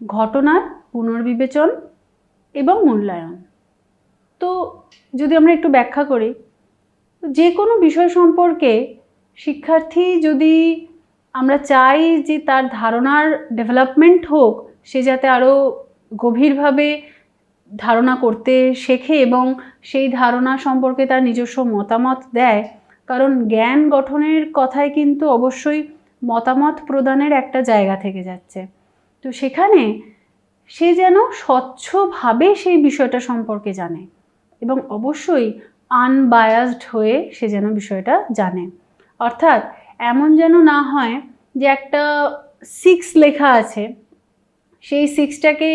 ঘটনার পুনর্বিবেচন এবং মূল্যায়ন। তো যদি আমরা একটু ব্যাখ্যা করি, যে কোনো বিষয় সম্পর্কে শিক্ষার্থী যদি আমরা চাই যে তার ধারণার ডেভেলপমেন্ট হোক, সে যাতে আরও গভীরভাবে ধারণা করতে শেখে এবং সেই ধারণা সম্পর্কে তার নিজস্ব মতামত দেয়, কারণ জ্ঞান গঠনের কথায় কিন্তু অবশ্যই মতামত প্রদানের একটা জায়গা থেকে যাচ্ছে। তো সেখানে সে যেন স্বচ্ছভাবে সেই বিষয়টা সম্পর্কে জানে এবং অবশ্যই আনবায়াসড হয়ে সে যেন বিষয়টা জানে। অর্থাৎ এমন যেন না হয় যে একটা 6 লেখা আছে, সেই 6টাকে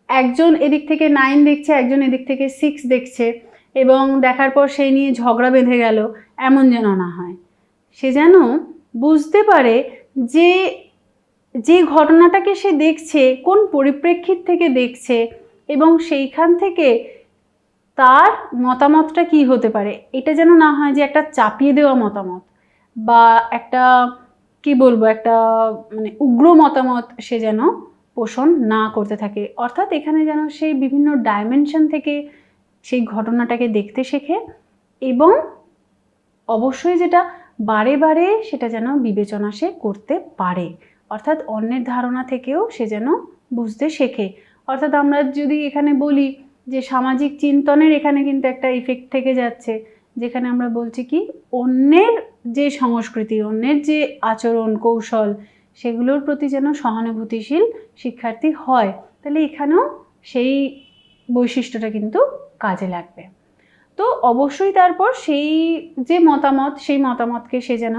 একজন এদিক থেকে 9 দেখছে, একজন এদিক থেকে 6 দেখছে এবং দেখার পর সেই নিয়ে ঝগড়া বেঁধে গেল, এমন যেন না হয়। সে যেন বুঝতে পারে যে যে ঘটনাটাকে সে দেখছে কোন পরিপ্রেক্ষিত থেকে দেখছে এবং সেইখান থেকে তার মতামতটা কি হতে পারে। এটা যেন না হয় যে একটা চাপিয়ে দেওয়া মতামত বা একটা কি বলবো, একটা মানে উগ্র মতামত সে যেন পোষণ না করতে থাকে। অর্থাৎ এখানে যেন সেই বিভিন্ন ডাইমেনশন থেকে সেই ঘটনাটাকে দেখতে শেখে এবং অবশ্যই যেটা বারে বারে সেটা যেন বিবেচনা সে করতে পারে, অর্থাৎ অন্যের ধারণা থেকেও সে যেন বুঝতে শেখে। অর্থাৎ আমরা যদি এখানে বলি যে সামাজিক চিন্তনের এখানে কিন্তু একটা ইফেক্ট থেকে যাচ্ছে, যেখানে আমরা বলছি কি অন্যের যে সংস্কৃতি, অন্যের যে আচরণ কৌশল, সেগুলোর প্রতি যেন সহানুভূতিশীল শিক্ষার্থী হয়, তাহলে এখানেও সেই বৈশিষ্ট্যটা কিন্তু কাজে লাগবে। তো অবশ্যই তারপর সেই যে মতামত, সেই মতামতকে সে যেন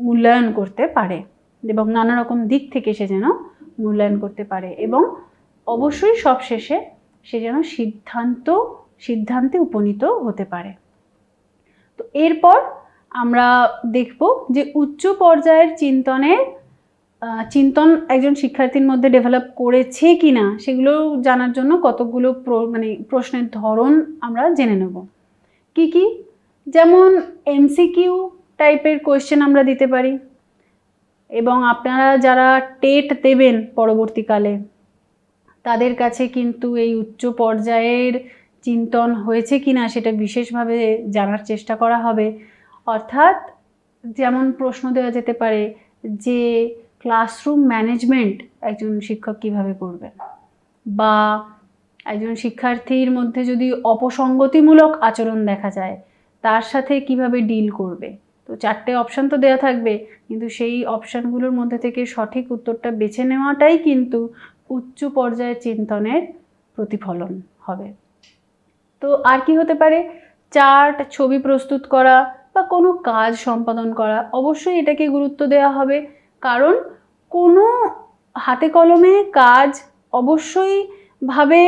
মূল্যায়ন করতে পারে এবং নানা রকম দিক থেকে সে যেন মূল্যায়ন করতে পারে এবং অবশ্যই সবশেষে সে যেন সিদ্ধান্তে উপনীত হতে পারে। তো এরপর আমরা দেখব যে উচ্চ পর্যায়ের চিন্তন একজন শিক্ষার্থীর মধ্যে ডেভেলপ করেছে কিনা সেগুলো জানার জন্য কতগুলো প্রশ্নের ধরন আমরা জেনে নেব। কি কি? যেমন এমসিকিউ টাইপের কোয়েশ্চেন আমরা দিতে পারি এবং আপনারা যারা টেট দেবেন পরবর্তীকালে তাদের কাছে কিন্তু এই উচ্চ পর্যায়ের চিন্তন হয়েছে কিনা সেটা বিশেষভাবে জানার চেষ্টা করা হবে। অর্থাৎ যেমন প্রশ্ন দেওয়া যেতে পারে যে ক্লাসরুম ম্যানেজমেন্ট একজন শিক্ষক কিভাবে করবেন, বা একজন শিক্ষার্থীর মধ্যে যদি অপসঙ্গতিমূলক আচরণ দেখা যায় তার সাথে কিভাবে ডিল করবে। তো 4টে অপশান তো দেওয়া থাকবে, কিন্তু সেই অপশানগুলোর মধ্যে থেকে সঠিক উত্তরটা বেছে নেওয়াটাই কিন্তু উচ্চ পর্যায়ের চিন্তনের প্রতিফলন হবে। তো আর কি হতে পারে? চার্ট, ছবি প্রস্তুত করা বা কোনো কাজ সম্পাদন করা, অবশ্যই এটাকে গুরুত্ব দেওয়া হবে, কারণ কোনো হাতে কলমে কাজ অবশ্যই ভাবে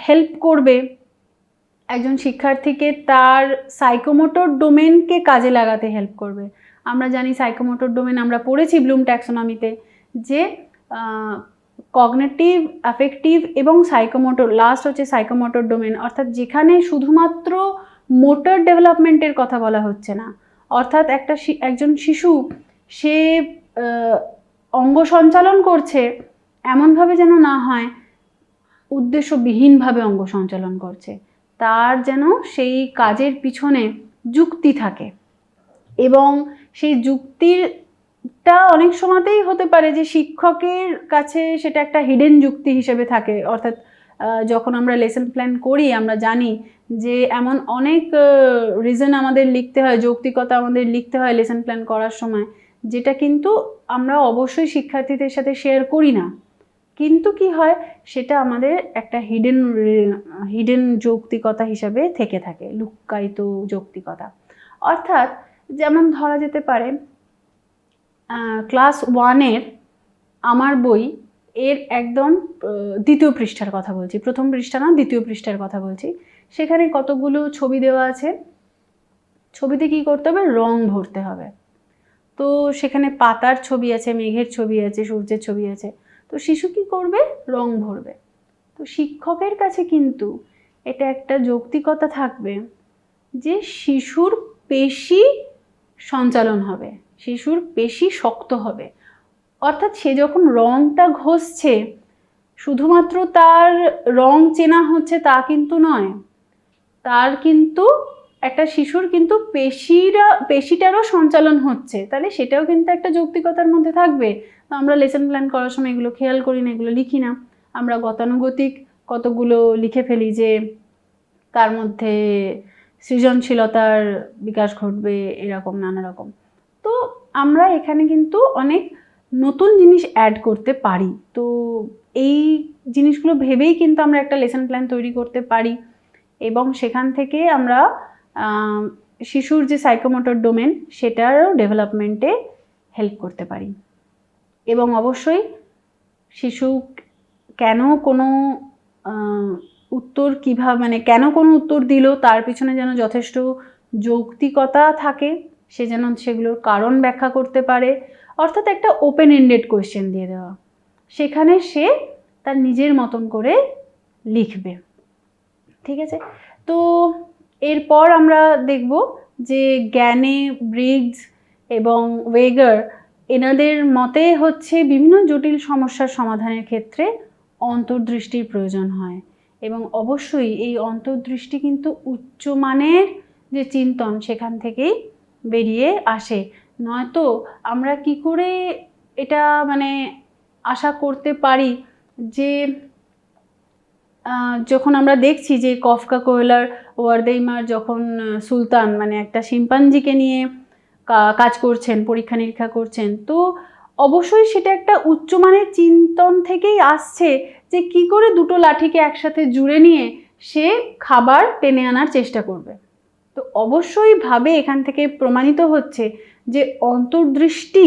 হেল্প করবে একজন শিক্ষার্থীকে তার সাইকোমোটর ডোমেনকে কাজে লাগাতে হেল্প করবে। আমরা জানি সাইকোমোটর ডোমেন আমরা পড়েছি ব্লুম ট্যাক্সোনমিতে, যে কগনিটিভ, অ্যাফেক্টিভ এবং সাইকোমোটর, লাস্ট হচ্ছে সাইকোমোটর ডোমেন, অর্থাৎ যেখানে শুধুমাত্র মোটর ডেভেলপমেন্টের কথা বলা হচ্ছে না। অর্থাৎ একজন শিশু সে অঙ্গ সঞ্চালন করছে এমনভাবে যেন না হয় উদ্দেশ্যবিহীনভাবে অঙ্গ সঞ্চালন করছে, তার যেন সেই কাজের পিছনে যুক্তি থাকে। এবং সেই যুক্তিটা অনেক সময়তেই হতে পারে যে শিক্ষকের কাছে সেটা একটা হিডেন যুক্তি হিসেবে থাকে, অর্থাৎ যখন আমরা লেসন প্ল্যান করি আমরা জানি যে এমন অনেক রিজন আমাদের লিখতে হয়, যৌক্তিকতা আমাদের লিখতে হয় লেসন প্ল্যান করার সময়, যেটা কিন্তু আমরা অবশ্যই শিক্ষার্থীদের সাথে শেয়ার করি না, কিন্তু কি হয় সেটা আমাদের একটা হিডেন যৌক্তিকতা হিসাবে থেকে থাকে, লুক্কায়িত যৌক্তিকতা। অর্থাৎ যেমন ধরা যেতে পারে ক্লাস 1-এর আমার বই এর একদম দ্বিতীয় পৃষ্ঠার কথা বলছি, প্রথম পৃষ্ঠা না, দ্বিতীয় পৃষ্ঠার কথা বলছি। সেখানে কতগুলো ছবি দেওয়া আছে, ছবিতে কি করতে হবে, রং ভরতে হবে। তো সেখানে পাতার ছবি আছে, মেঘের ছবি আছে, সূর্যের ছবি আছে। তো শিশু কি করবে, রং ভরবে। তো শিক্ষকের কাছে কিন্তু এটা একটা যৌক্তিকতা থাকবে যে শিশুর পেশি সঞ্চালন হবে, শিশুর পেশি শক্ত হবে। অর্থাৎ সে যখন রংটা ঘষছে শুধুমাত্র তার রং চেনা হচ্ছে তা কিন্তু নয়, তার কিন্তু একটা শিশুর কিন্তু পেশিটারও সঞ্চালন হচ্ছে, তাহলে সেটাও কিন্তু একটা যৌক্তিকতার মধ্যে থাকবে। তো আমরা লেসন প্ল্যান করার সময় এগুলো খেয়াল করি না, এগুলো লিখি না, আমরা গতানুগতিক কতগুলো লিখে ফেলি যে তার মধ্যে সৃজনশীলতার বিকাশ ঘটবে, এরকম নানা রকম। তো আমরা এখানে কিন্তু অনেক নতুন জিনিস অ্যাড করতে পারি। তো এই জিনিসগুলো ভেবেই কিন্তু আমরা একটা লেসন প্ল্যান তৈরি করতে পারি এবং সেখান থেকে আমরা শিশুর যে সাইকোমোটর ডোমেন সেটারও ডেভেলপমেন্টে হেল্প করতে পারি। এবং অবশ্যই শিশু কেন কোনো উত্তর কীভাবে, মানে কেন কোনো উত্তর দিল তার পিছনে যেন যথেষ্ট যৌক্তিকতা থাকে, সে যেন সেগুলোর কারণ ব্যাখ্যা করতে পারে। অর্থাৎ একটা ওপেন এন্ডেড কোয়েশ্চেন দিয়ে দেওয়া, সেখানে সে তার নিজের মতন করে লিখবে। ঠিক আছে, তো এরপর আমরা দেখব যে জ্ঞানে ব্রিগস এবং ওয়েগার এনাদের মতে হচ্ছে বিভিন্ন জটিল সমস্যার সমাধানের ক্ষেত্রে অন্তর্দৃষ্টির প্রয়োজন হয় এবং অবশ্যই এই অন্তর্দৃষ্টি কিন্তু উচ্চমানের যে চিন্তন সেখান থেকেই বেরিয়ে আসে। নয়তো আমরা কি করে এটা মানে আশা করতে পারি যে যখন আমরা দেখছি যে কফকা কোয়েলার ওয়ার্দেইমার যখন সুলতান মানে একটা শিম্পাঞ্জিকে নিয়ে কাজ করছেন, পরীক্ষা নিরীক্ষা করছেন, তো অবশ্যই সেটা একটা উচ্চমানের চিন্তন থেকেই আসছে যে কি করে দুটো লাঠিকে একসাথে জুড়ে নিয়ে সে খাবার টেনে আনার চেষ্টা করবে। তো অবশ্যই ভাবে এখান থেকে প্রমাণিত হচ্ছে যে অন্তর্দৃষ্টি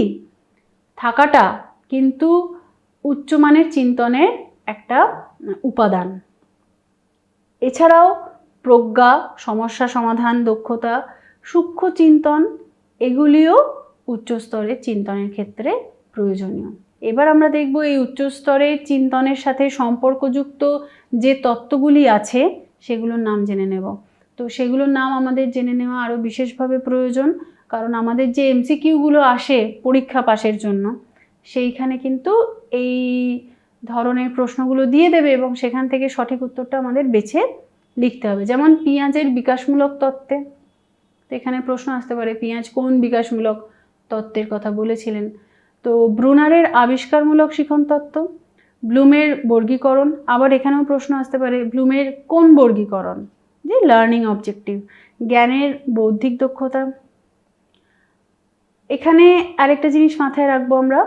থাকাটা কিন্তু উচ্চমানের চিন্তনের একটা উপাদান। এছাড়াও প্রজ্ঞা, সমস্যা সমাধান দক্ষতা, সূক্ষ্ম চিন্তন এগুলিও উচ্চস্তরের চিন্তনের ক্ষেত্রে প্রয়োজনীয়। এবার আমরা দেখব এই উচ্চস্তরের চিন্তনের সাথে সম্পর্কযুক্ত যে তত্ত্বগুলি আছে সেগুলোর নাম জেনে নেব। তো সেগুলোর নাম আমাদের জেনে নেওয়া আরও বিশেষভাবে প্রয়োজন, কারণ আমাদের যে এমসিকিউগুলো আসে পরীক্ষা পাশের জন্য সেইখানে কিন্তু এই ধরনের প্রশ্নগুলো দিয়ে দেবে এবং সেখান থেকে সঠিক উত্তরটা আমাদের বেছে লিখতে হবে। যেমন পিঁয়াজের বিকাশমূলক তত্ত্বে, তো এখানে প্রশ্ন আসতে পারে পিঁয়াজ কোন বিকাশমূলক তত্ত্বের কথা বলেছিলেন। তো ব্রুনারের আবিষ্কারমূলক শিখন তত্ত্ব, ব্লুমের বর্গীকরণ, আবার এখানেও প্রশ্ন আসতে পারে ব্লুমের কোন বর্গীকরণ, যে লার্নিং অবজেক্টিভ, জ্ঞানের বৌদ্ধিক দক্ষতা। এখানে আরেকটা জিনিস মাথায় রাখবো আমরা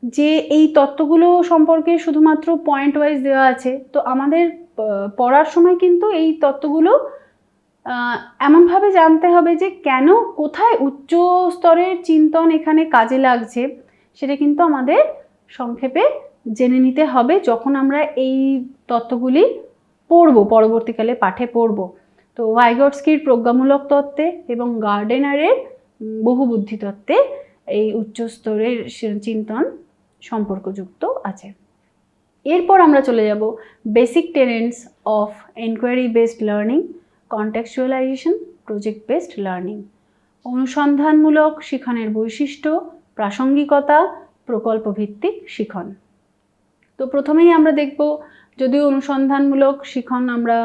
যে এই তত্ত্বগুলো সম্পর্কে শুধুমাত্র পয়েন্ট ওয়াইজ দেওয়া আছে, তো আমাদের পড়ার সময় কিন্তু এই তত্ত্বগুলো এমনভাবে জানতে হবে যে কেন কোথায় উচ্চ স্তরের চিন্তন এখানে কাজে লাগছে সেটা কিন্তু আমাদের সংক্ষেপে জেনে নিতে হবে যখন আমরা এই তত্ত্বগুলি পড়ব, পরবর্তীকালে পাঠে পড়ব। তো ভাইগটস্কির প্রজ্ঞামূলক তত্ত্বে এবং গার্ডেনারের বহুবুদ্ধি তত্ত্বে এই উচ্চ স্তরের চিন্তন সম্পর্কযুক্ত আছে। এরপর আমরা চলে যাব basic tenets of enquiry based learning, contextualisation, project based learning. অনুসন্ধানমূলক শিখনের বৈশিষ্ট্য, প্রাসঙ্গিকতা, প্রকল্পভিত্তিক শিখন। তো প্রথমেই আমরা দেখব, যদিও অনুসন্ধানমূলক শিখন আমরা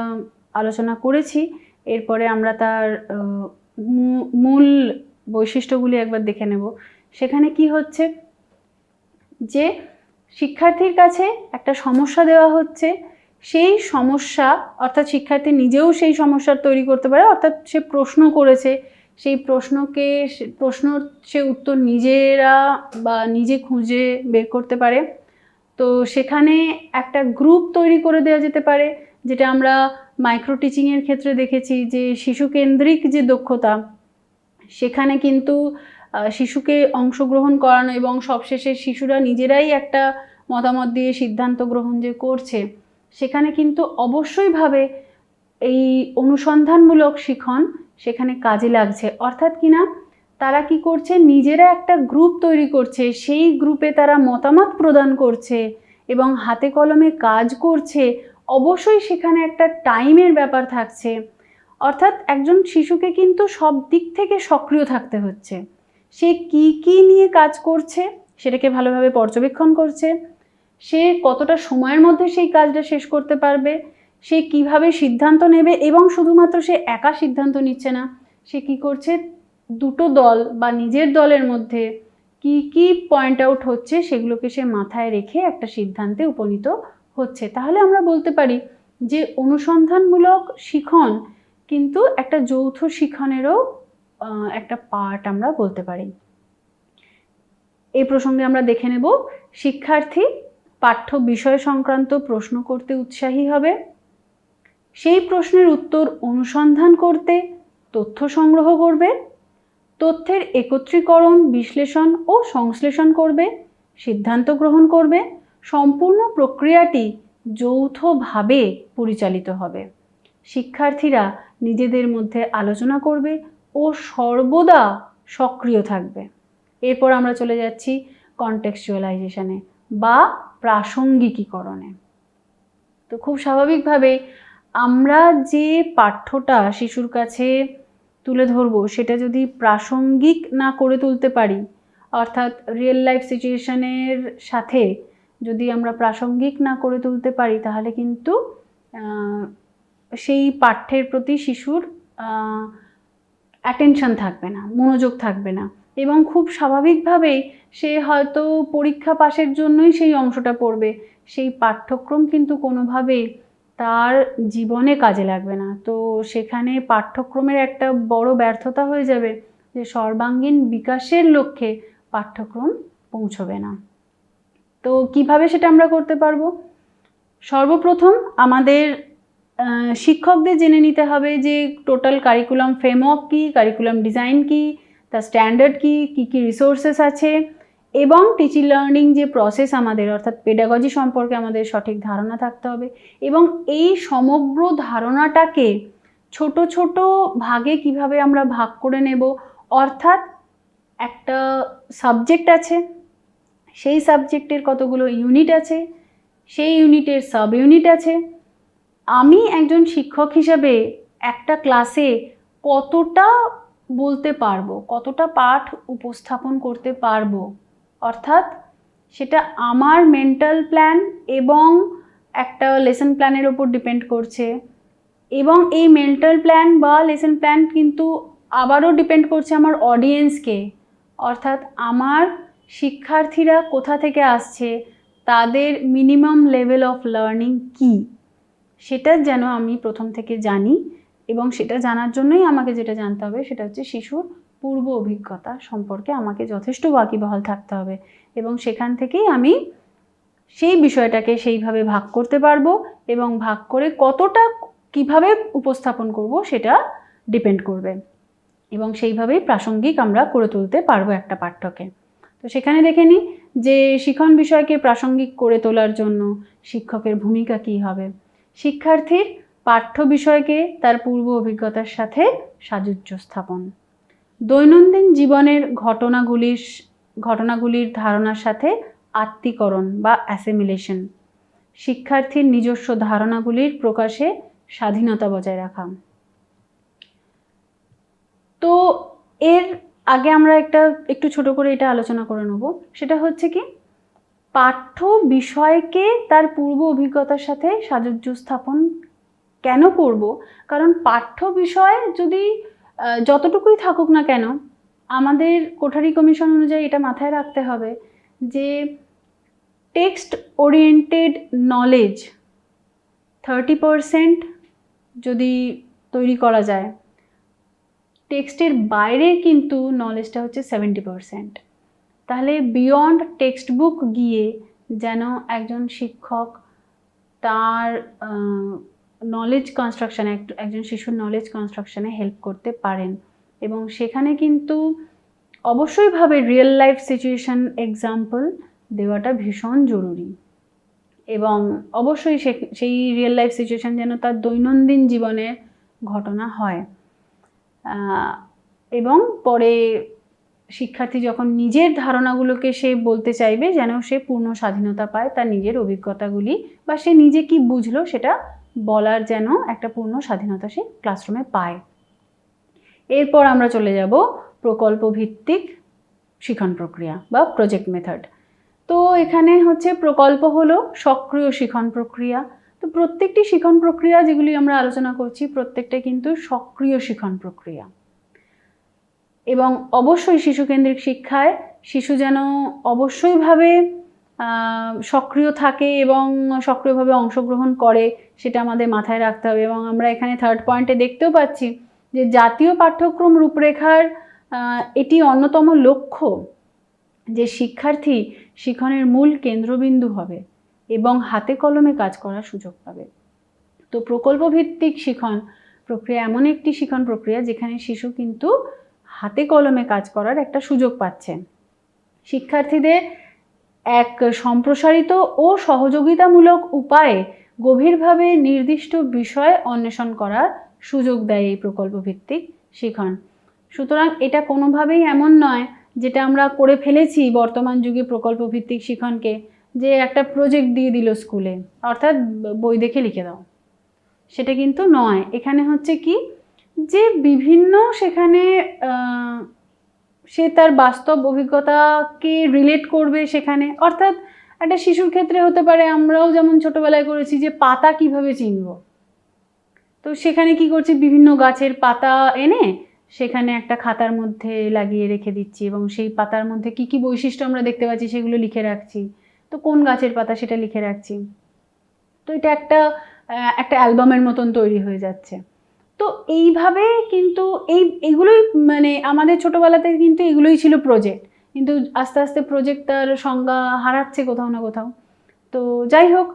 আলোচনা করেছি, এরপরে আমরা তার মূল বৈশিষ্ট্যগুলি একবার দেখে নেব। সেখানে কি হচ্ছে যে শিক্ষার্থীর কাছে একটা সমস্যা দেওয়া হচ্ছে, সেই সমস্যা অর্থাৎ শিক্ষার্থী নিজেও সেই সমস্যা তৈরি করতে পারে, অর্থাৎ সে প্রশ্ন করেছে, সেই প্রশ্নর সে উত্তর নিজেরা বা নিজে খুঁজে বের করতে পারে। তো সেখানে একটা গ্রুপ তৈরি করে দেওয়া যেতে পারে, যেটা আমরা মাইক্রো টিচিংয়ের ক্ষেত্রে দেখেছি যে শিশুকেন্দ্রিক যে দক্ষতা, সেখানে কিন্তু শিশুকে অংশগ্রহণ করানো এবং সবশেষে শিশুরা নিজেরাই একটা মতামত দিয়ে সিদ্ধান্ত গ্রহণ যে করছে, সেখানে কিন্তু অবশ্যইভাবে এই অনুসন্ধানমূলক শিখন সেখানে কাজে লাগছে। অর্থাৎ কিনা তারা কি করছে, নিজেরা একটা গ্রুপ তৈরি করছে, সেই গ্রুপে তারা মতামত প্রদান করছে এবং হাতে কলমে কাজ করছে। অবশ্যই সেখানে একটা টাইমের ব্যাপার থাকছে, অর্থাৎ একজন শিশুকে কিন্তু সব দিক থেকে সক্রিয় থাকতে হচ্ছে। সে কি নিয়ে কাজ করছে সেটাকে ভালোভাবে পর্যবেক্ষণ করছে, সে কতটা সময়ের মধ্যে সেই কাজটা শেষ করতে পারবে, সে কিভাবে সিদ্ধান্ত নেবে, এবং শুধুমাত্র সে একা সিদ্ধান্ত নিচ্ছে না, সে কি করছে, দুটো দল বা নিজের দলের মধ্যে কি পয়েন্ট আউট হচ্ছে সেগুলোকে সে মাথায় রেখে একটা সিদ্ধান্তে উপনীত হচ্ছে। তাহলে আমরা বলতে পারি যে অনুসন্ধানমূলক শিখন কিন্তু একটা যৌথ শিখনেরও একটা পার্ট আমরা বলতে পারি। এই প্রসঙ্গে আমরা দেখে নেব, শিক্ষার্থী পাঠ্য বিষয় সংক্রান্ত প্রশ্ন করতে উৎসাহী হবে, সেই প্রশ্নের উত্তর অনুসন্ধান করতে তথ্য সংগ্রহ করবে, তথ্যের একত্রীকরণ, বিশ্লেষণ ও সংশ্লেষণ করবে, সিদ্ধান্ত গ্রহণ করবে। সম্পূর্ণ প্রক্রিয়াটি যৌথভাবে পরিচালিত হবে। শিক্ষার্থীরা নিজেদের মধ্যে আলোচনা করবে ও সর্বদা সক্রিয় থাকবে। এরপর আমরা চলে যাচ্ছি কনটেক্সচুয়ালাইজেশনে বা প্রাসঙ্গিকীকরণে। তো খুব স্বাভাবিকভাবে আমরা যে পাঠ্যটা শিশুর কাছে তুলে ধরবো সেটা যদি প্রাসঙ্গিক না করে তুলতে পারি, অর্থাৎ রিয়েল লাইফ সিচুয়েশনের সাথে যদি আমরা প্রাসঙ্গিক না করে তুলতে পারি, তাহলে কিন্তু সেই পাঠ্যের প্রতি শিশুর অ্যাটেনশন থাকবে না, মনোযোগ থাকবে না, এবং খুব স্বাভাবিকভাবেই সে হয়তো পরীক্ষা পাশের জন্যই সেই অংশটা পড়বে, সেই পাঠ্যক্রম কিন্তু কোনোভাবেই তার জীবনে কাজে লাগবে না। তো সেখানে পাঠ্যক্রমের একটা বড় ব্যর্থতা হয়ে যাবে, যে সর্বাঙ্গীন বিকাশের লক্ষ্যে পাঠ্যক্রম পৌঁছবে না। তো কিভাবে সেটা আমরা করতে পারবো? সর্বপ্রথম আমাদের শিক্ষকদের জেনে নিতে হবে যে টোটাল কারিকুলাম ফ্রেমওয়ার্ক কী, কারিকুলাম ডিজাইন কী, তার স্ট্যান্ডার্ড কী, কী রিসোর্সেস আছে, এবং টিচিং লার্নিং যে প্রসেস আমাদের অর্থাৎ পেডাগজি সম্পর্কে আমাদের সঠিক ধারণা থাকতে হবে। এবং এই সমগ্র ধারণাটাকে ছোট ছোট ভাগে কিভাবে আমরা ভাগ করে নেব, অর্থাৎ একটা সাবজেক্ট আছে, সেই সাবজেক্টের কতগুলো ইউনিট আছে, সেই ইউনিটের সাব ইউনিট আছে। আমি একজন শিক্ষক হিসাবে একটা ক্লাসে কতটা বলতে পারবো, কতটা পাঠ উপস্থাপন করতে পারবো, অর্থাৎ সেটা আমার মেন্টাল প্ল্যান এবং একটা লেসন প্ল্যানের ওপর ডিপেন্ড করছে। এবং এই মেন্টাল প্ল্যান বা লেসন প্ল্যান কিন্তু আবারও ডিপেন্ড করছে আমার অডিয়েন্সকে, অর্থাৎ আমার শিক্ষার্থীরা কোথা থেকে আসছে, তাদের মিনিমাম লেভেল অফ লার্নিং কী, সেটা যেন আমি প্রথম থেকে জানি। এবং সেটা জানার জন্যই আমাকে যেটা জানতে হবে সেটা হচ্ছে শিশুর পূর্ব অভিজ্ঞতা সম্পর্কে আমাকে যথেষ্ট ওয়াকিবহাল থাকতে হবে, এবং সেখান থেকেই আমি সেই বিষয়টাকে সেইভাবে ভাগ করতে পারবো, এবং ভাগ করে কতটা কিভাবে উপস্থাপন করব সেটা ডিপেন্ড করবে, এবং সেইভাবেই প্রাসঙ্গিক আমরা করে তুলতে পারবো একটা পাঠ্যকে। তো সেখানে দেখে নিই যে শিখন বিষয়কে প্রাসঙ্গিক করে তোলার জন্য শিক্ষকের ভূমিকা কী হবে। শিক্ষার্থীর পাঠ্য বিষয়কে তার পূর্ব অভিজ্ঞতার সাথে সাযুজ্য স্থাপন, দৈনন্দিন জীবনের ঘটনাগুলির ধারণার সাথে আত্মীকরণ বা অ্যাসিমিলেশন, শিক্ষার্থীর নিজস্ব ধারণাগুলির প্রকাশে স্বাধীনতা বজায় রাখা। তো এর আগে আমরা একটু ছোট করে এটা আলোচনা করে নেব, সেটা হচ্ছে কি পাঠ্য বিষয়কে তার পূর্ব অভিজ্ঞতার সাথে সাযুজ্য স্থাপন কেন করব? কারণ পাঠ্য বিষয় যদি যতটুকুই থাকুক না কেন, আমাদের কোঠারি কমিশন অনুযায়ী এটা মাথায় রাখতে হবে যে টেক্সট ওরিয়েন্টেড নলেজ 30% যদি তৈরি করা যায়, টেক্সটের বাইরে কিন্তু নলেজটা হচ্ছে 70%। তাহলে বিয়ন্ড টেক্সট বুক গিয়ে যেন একজন শিক্ষক তার নলেজ কনস্ট্রাকশানে, একজন শিশুর নলেজ কনস্ট্রাকশানে হেল্প করতে পারেন। এবং সেখানে কিন্তু অবশ্যইভাবে রিয়েল লাইফ সিচুয়েশান এক্সাম্পল দেওয়াটা ভীষণ জরুরি। এবং অবশ্যই সেই রিয়েল লাইফ সিচুয়েশান যেন তার দৈনন্দিন জীবনের ঘটনা হয়। এবং পরে শিক্ষার্থী যখন নিজের ধারণাগুলোকে সে বলতে চাইবে, যেন সে পূর্ণ স্বাধীনতা পায় তার নিজের অভিজ্ঞতাগুলি বা সে নিজে কি বুঝলো সেটা বলার যেন একটা পূর্ণ স্বাধীনতা সে ক্লাসরুমে পায়। এরপর আমরা চলে যাব প্রকল্প ভিত্তিক শিক্ষণ প্রক্রিয়া বা প্রজেক্ট মেথড। তো এখানে হচ্ছে প্রকল্প হলো সক্রিয় শিক্ষণ প্রক্রিয়া। তো প্রত্যেকটি শিক্ষণ প্রক্রিয়া যেগুলি আমরা আলোচনা করছি প্রত্যেকটা কিন্তু সক্রিয় শিক্ষণ প্রক্রিয়া। এবং অবশ্যই শিশুকেন্দ্রিক শিক্ষায় শিশু যেন অবশ্যইভাবে সক্রিয় থাকে এবং সক্রিয়ভাবে অংশগ্রহণ করে, সেটা আমাদের মাথায় রাখতে হবে। এবং আমরা এখানে থার্ড পয়েন্টে দেখতেও পাচ্ছি যে জাতীয় পাঠ্যক্রম রূপরেখার এটি অন্যতম লক্ষ্য যে শিক্ষার্থী শিক্ষণের মূল কেন্দ্রবিন্দু হবে এবং হাতে কলমে কাজ করার সুযোগ পাবে। তো প্রকল্প ভিত্তিক শিক্ষণ প্রক্রিয়া এমন একটি শিক্ষণ প্রক্রিয়া যেখানে শিশু কিন্তু হাতে কলমে কাজ করার একটা সুযোগ পাচ্ছেন। শিক্ষার্থীদের এক সম্প্রসারিত ও সহযোগিতামূলক উপায়ে গভীরভাবে নির্দিষ্ট বিষয় অন্বেষণ করার সুযোগ দেয় এই প্রকল্প ভিত্তিক শিক্ষণ। সুতরাং এটা কোনোভাবেই এমন নয় যেটা আমরা করে ফেলেছি বর্তমান যুগে প্রকল্প ভিত্তিক শিক্ষণকে, যে একটা প্রজেক্ট দিয়ে দিল স্কুলে, অর্থাৎ বই দেখে লিখে দাও, সেটা কিন্তু নয়। এখানে হচ্ছে কি যে বিভিন্ন সেখানে সে তার বাস্তব অভিজ্ঞতাকে রিলেট করবে সেখানে। অর্থাৎ একটা শিশুর ক্ষেত্রে হতে পারে, আমরাও যেমন ছোটোবেলায় করেছি যে পাতা কিভাবে চিনব, তো সেখানে কি করছি, বিভিন্ন গাছের পাতা এনে সেখানে একটা খাতার মধ্যে লাগিয়ে রেখে দিচ্ছি এবং সেই পাতার মধ্যে কি কি বৈশিষ্ট্য আমরা দেখতে পাচ্ছি সেগুলো লিখে রাখছি। তো কোন গাছের পাতা সেটা লিখে রাখছি। তো এটা একটা অ্যালবামের মতন তৈরি হয়ে যাচ্ছে। তো এইভাবে কিন্তু এইগুলোই মানে আমাদের ছোটোবেলাতে কিন্তু এগুলোই ছিল প্রজেক্ট, কিন্তু আস্তে আস্তে প্রজেক্ট তার সংজ্ঞা হারাচ্ছে কোথাও না কোথাও। তো যাই হোক,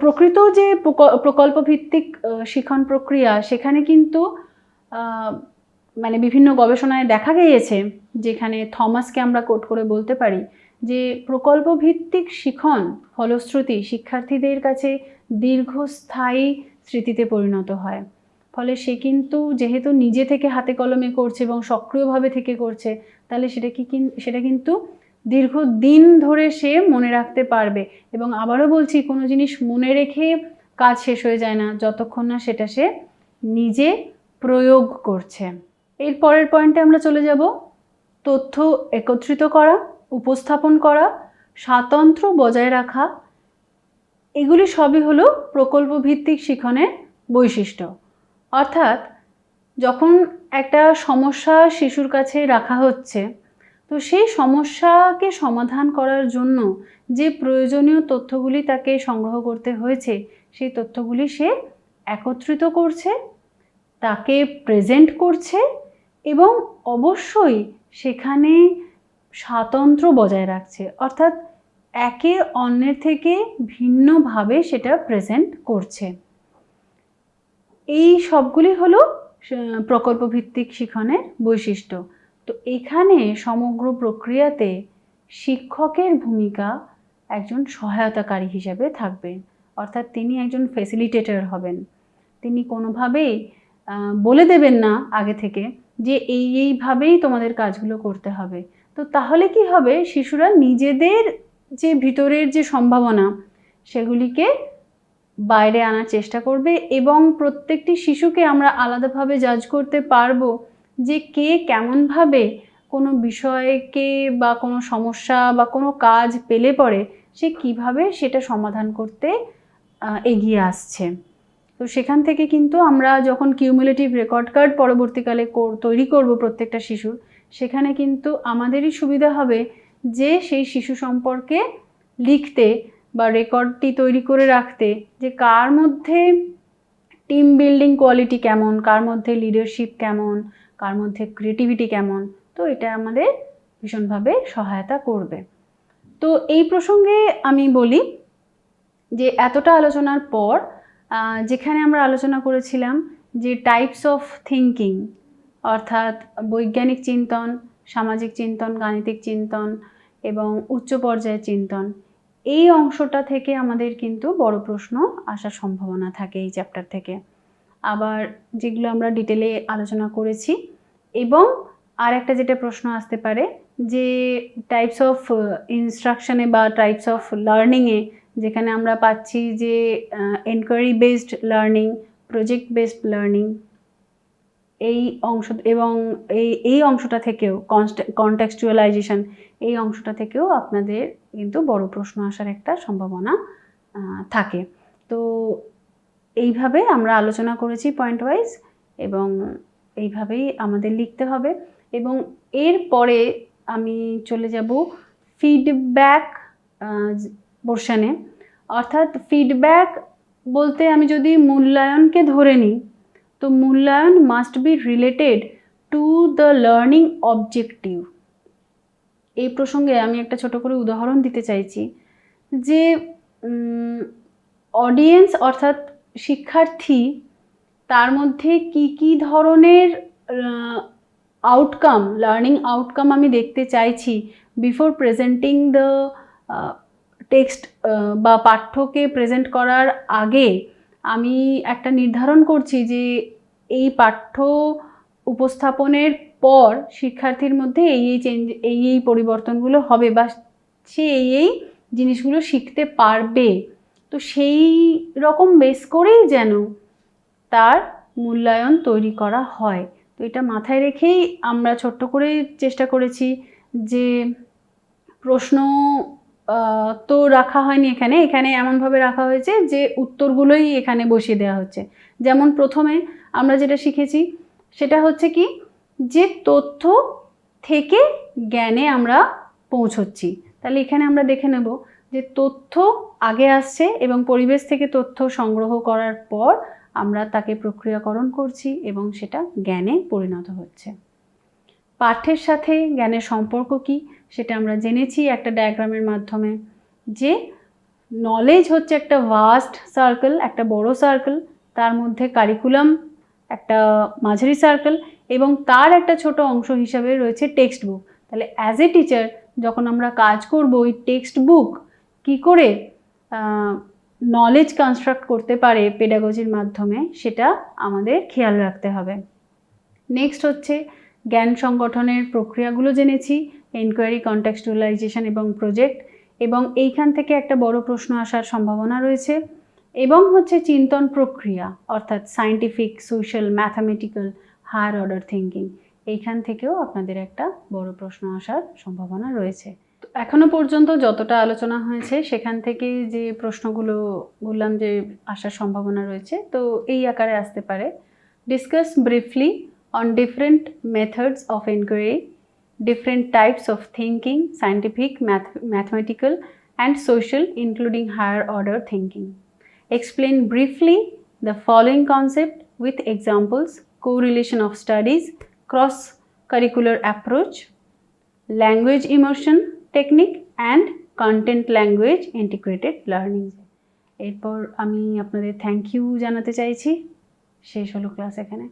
প্রকৃত যে প্রকল্প ভিত্তিক শিক্ষণ প্রক্রিয়া সেখানে কিন্তু মানে বিভিন্ন গবেষণায় দেখা গিয়েছে, যেখানে থমাসকে আমরা কোট করে বলতে পারি যে প্রকল্প ভিত্তিক শিক্ষণ ফলশ্রুতি শিক্ষার্থীদের কাছে দীর্ঘস্থায়ী স্মৃতিতে পরিণত হয়। ফলে সে কিন্তু যেহেতু নিজে থেকে হাতে কলমে করছে এবং সক্রিয়ভাবে থেকে করছে, তাহলে সেটা কিন্তু দীর্ঘদিন ধরে সে মনে রাখতে পারবে। এবং আবারও বলছি, কোনো জিনিস মনে রেখে কাজ শেষ হয়ে যায় না যতক্ষণ না সেটা সে নিজে প্রয়োগ করছে। এর পরের পয়েন্টে আমরা চলে যাব তথ্য একত্রিত করা, উপস্থাপন করা, স্বাতন্ত্র্য বজায় রাখা। এগুলি সবই হলো প্রকল্প ভিত্তিক শিক্ষণের বৈশিষ্ট্য। অর্থাৎ যখন একটা সমস্যা শিশুর কাছে রাখা হচ্ছে, তো সেই সমস্যাকে সমাধান করার জন্য যে প্রয়োজনীয় তথ্যগুলি তাকে সংগ্রহ করতে হয়েছে সেই তথ্যগুলি সে একত্রিত করছে, তাকে প্রেজেন্ট করছে এবং অবশ্যই সেখানে স্বাতন্ত্র্য বজায় রাখছে। অর্থাৎ একে অন্যের থেকে ভিন্নভাবে সেটা প্রেজেন্ট করছে। এই সবগুলি হলো প্রকল্প ভিত্তিক শিক্ষণের বৈশিষ্ট্য। তো এখানে সমগ্র প্রক্রিয়াতে শিক্ষকের ভূমিকা একজন সহায়তাকারী হিসেবে থাকবে। অর্থাৎ তিনি একজন ফ্যাসিলিটেটর হবেন। তিনি কোনোভাবেই বলে দেবেন না আগে থেকে যে এইভাবেই তোমাদের কাজগুলো করতে হবে। তো তাহলে কি হবে, শিশুরা নিজেদের যে ভিতরের যে সম্ভাবনা সেগুলিকে বাইরে আনার চেষ্টা করবে এবং প্রত্যেকটি শিশুকে আমরা আলাদাভাবে জাজ করতে পারবো যে কে কেমনভাবে কোনো বিষয়কে বা কোনো সমস্যা বা কোনো কাজ পেলে পরে সে কিভাবে সেটা সমাধান করতে এগিয়ে আসছে। তো সেখান থেকে কিন্তু আমরা যখন কিউমুলেটিভ রেকর্ড কার্ড পরবর্তীকালে তৈরি করব প্রত্যেকটা শিশুর, সেখানে কিন্তু আমাদেরই সুবিধা হবে যে সেই শিশু সম্পর্কে লিখতে বা রেকর্ডটি তৈরি করে রাখতে, যে কার মধ্যে টিম বিল্ডিং কোয়ালিটি কেমন, কার মধ্যে লিডারশিপ কেমন, কার মধ্যে ক্রিয়েটিভিটি কেমন। তো এটা আমাদের ভীষণভাবে সহায়তা করবে। তো এই প্রসঙ্গে আমি বলি যে এতটা আলোচনার পর যেখানে আমরা আলোচনা করেছিলাম যে টাইপস অফ থিঙ্কিং, অর্থাৎ বৈজ্ঞানিক চিন্তন, সামাজিক চিন্তন, গাণিতিক চিন্তন এবং উচ্চ পর্যায়ের চিন্তন, এই অংশটা থেকে আমাদের কিন্তু বড় প্রশ্ন আসার সম্ভাবনা থাকে এই চ্যাপ্টার থেকে। আবার যেগুলো আমরা ডিটেলে আলোচনা করেছি, এবং আর একটা যেটা প্রশ্ন আসতে পারে যে টাইপস অফ ইনস্ট্রাকশনে বা টাইপস অফ লার্নিংয়ে যেখানে আমরা পাচ্ছি যে enquiry based learning, project based learning, এই অংশ এবং এই অংশটা থেকেও কনটেক্সচুয়ালাইজেশন, এই অংশটা থেকেও আপনাদের কিন্তু বড় প্রশ্ন আসার একটা সম্ভাবনা থাকে। তো এইভাবে আমরা আলোচনা করেছি পয়েন্ট ওয়াইজ, এবং এইভাবেই আমাদের লিখতে হবে। এবং এরপরে আমি চলে যাব ফিডব্যাক পোর্শনে। অর্থাৎ ফিডব্যাক বলতে আমি যদি মূল্যায়নকে ধরে নিই, তো মূল্যায়ন must be related to the learning objective. এই প্রসঙ্গে আমি একটা ছোট করে উদাহরণ দিতে চাইছি যে অডিয়েন্স অর্থাৎ শিক্ষার্থী, তার মধ্যে কি কি ধরনের আউটকাম, লার্নিং আউটকাম আমি দেখতে চাইছি বিফোর প্রেজেন্টিং দ্য টেক্সট বা পাঠ্যকে প্রেজেন্ট করার আগে আমি একটা নির্ধারণ করছি যে এই পাঠ্য উপস্থাপনের পর শিক্ষার্থীর মধ্যে এই পরিবর্তনগুলো হবে বা সে এই জিনিসগুলো শিখতে পারবে। তো সেই রকম বেস করেই যেন তার মূল্যায়ন তৈরি করা হয়। তো এটা মাথায় রেখেই আমরা ছোট্ট করে চেষ্টা করেছি যে প্রশ্ন তো রাখা হয়নি এখানে এমনভাবে রাখা হয়েছে যে উত্তরগুলোই এখানে বসিয়ে দেওয়া হচ্ছে। যেমন প্রথমে আমরা যেটা শিখেছি সেটা হচ্ছে কি, যে তথ্য থেকে জ্ঞানে আমরা পৌঁছচ্ছি। তাহলে এখানে আমরা দেখে নেব যে তথ্য আগে আসছে এবং পরিবেশ থেকে তথ্য সংগ্রহ করার পর আমরা তাকে প্রক্রিয়াকরণ করছি এবং সেটা জ্ঞানে পরিণত হচ্ছে। পাঠ্যের সাথে জ্ঞানের সম্পর্ক কি সেটা আমরা জেনেছি একটা ডায়াগ্রামের মাধ্যমে, যে নলেজ হচ্ছে একটা ভাস্ট সার্কেল, একটা বড় সার্কেল, তার মধ্যে কারিকুলাম একটা মাঝারি সার্কেল, এবং তার একটা ছোট অংশ হিসাবে রয়েছে টেক্সট বুক। তাহলে অ্যাজ এ টিচার যখন আমরা কাজ করব ওই টেক্সট বুক কী করে নলেজ কনস্ট্রাক্ট করতে পারে পেডাগজির মাধ্যমে, সেটা আমাদের খেয়াল রাখতে হবে। নেক্সট হচ্ছে জ্ঞান সংগঠনের প্রক্রিয়াগুলো জেনেছি, এনকোয়ারি, কনটেক্সচুয়ালাইজেশন এবং প্রজেক্ট, এবং এইখান থেকে একটা বড় প্রশ্ন আসার সম্ভাবনা রয়েছে। এবং হচ্ছে চিন্তন প্রক্রিয়া, অর্থাৎ scientific, social, mathematical, higher order thinking, এইখান থেকেও আপনাদের একটা বড় প্রশ্ন আসার সম্ভাবনা রয়েছে। এখনো পর্যন্ত যতটা আলোচনা হয়েছে সেখান থেকে যে প্রশ্নগুলো বললাম যে আসার সম্ভাবনা রয়েছে, তো এই আকারে আসতে পারে। Discuss briefly on different methods of inquiry, different types of thinking, scientific, mathematical and social, including higher order thinking. Explain briefly the following concept with examples: correlation of studies, cross-curricular approach, language immersion technique and content language integrated learning. এরপর আমি আপনাদের thank you জানাতে চাইছি। শেষ হলো class এখানে।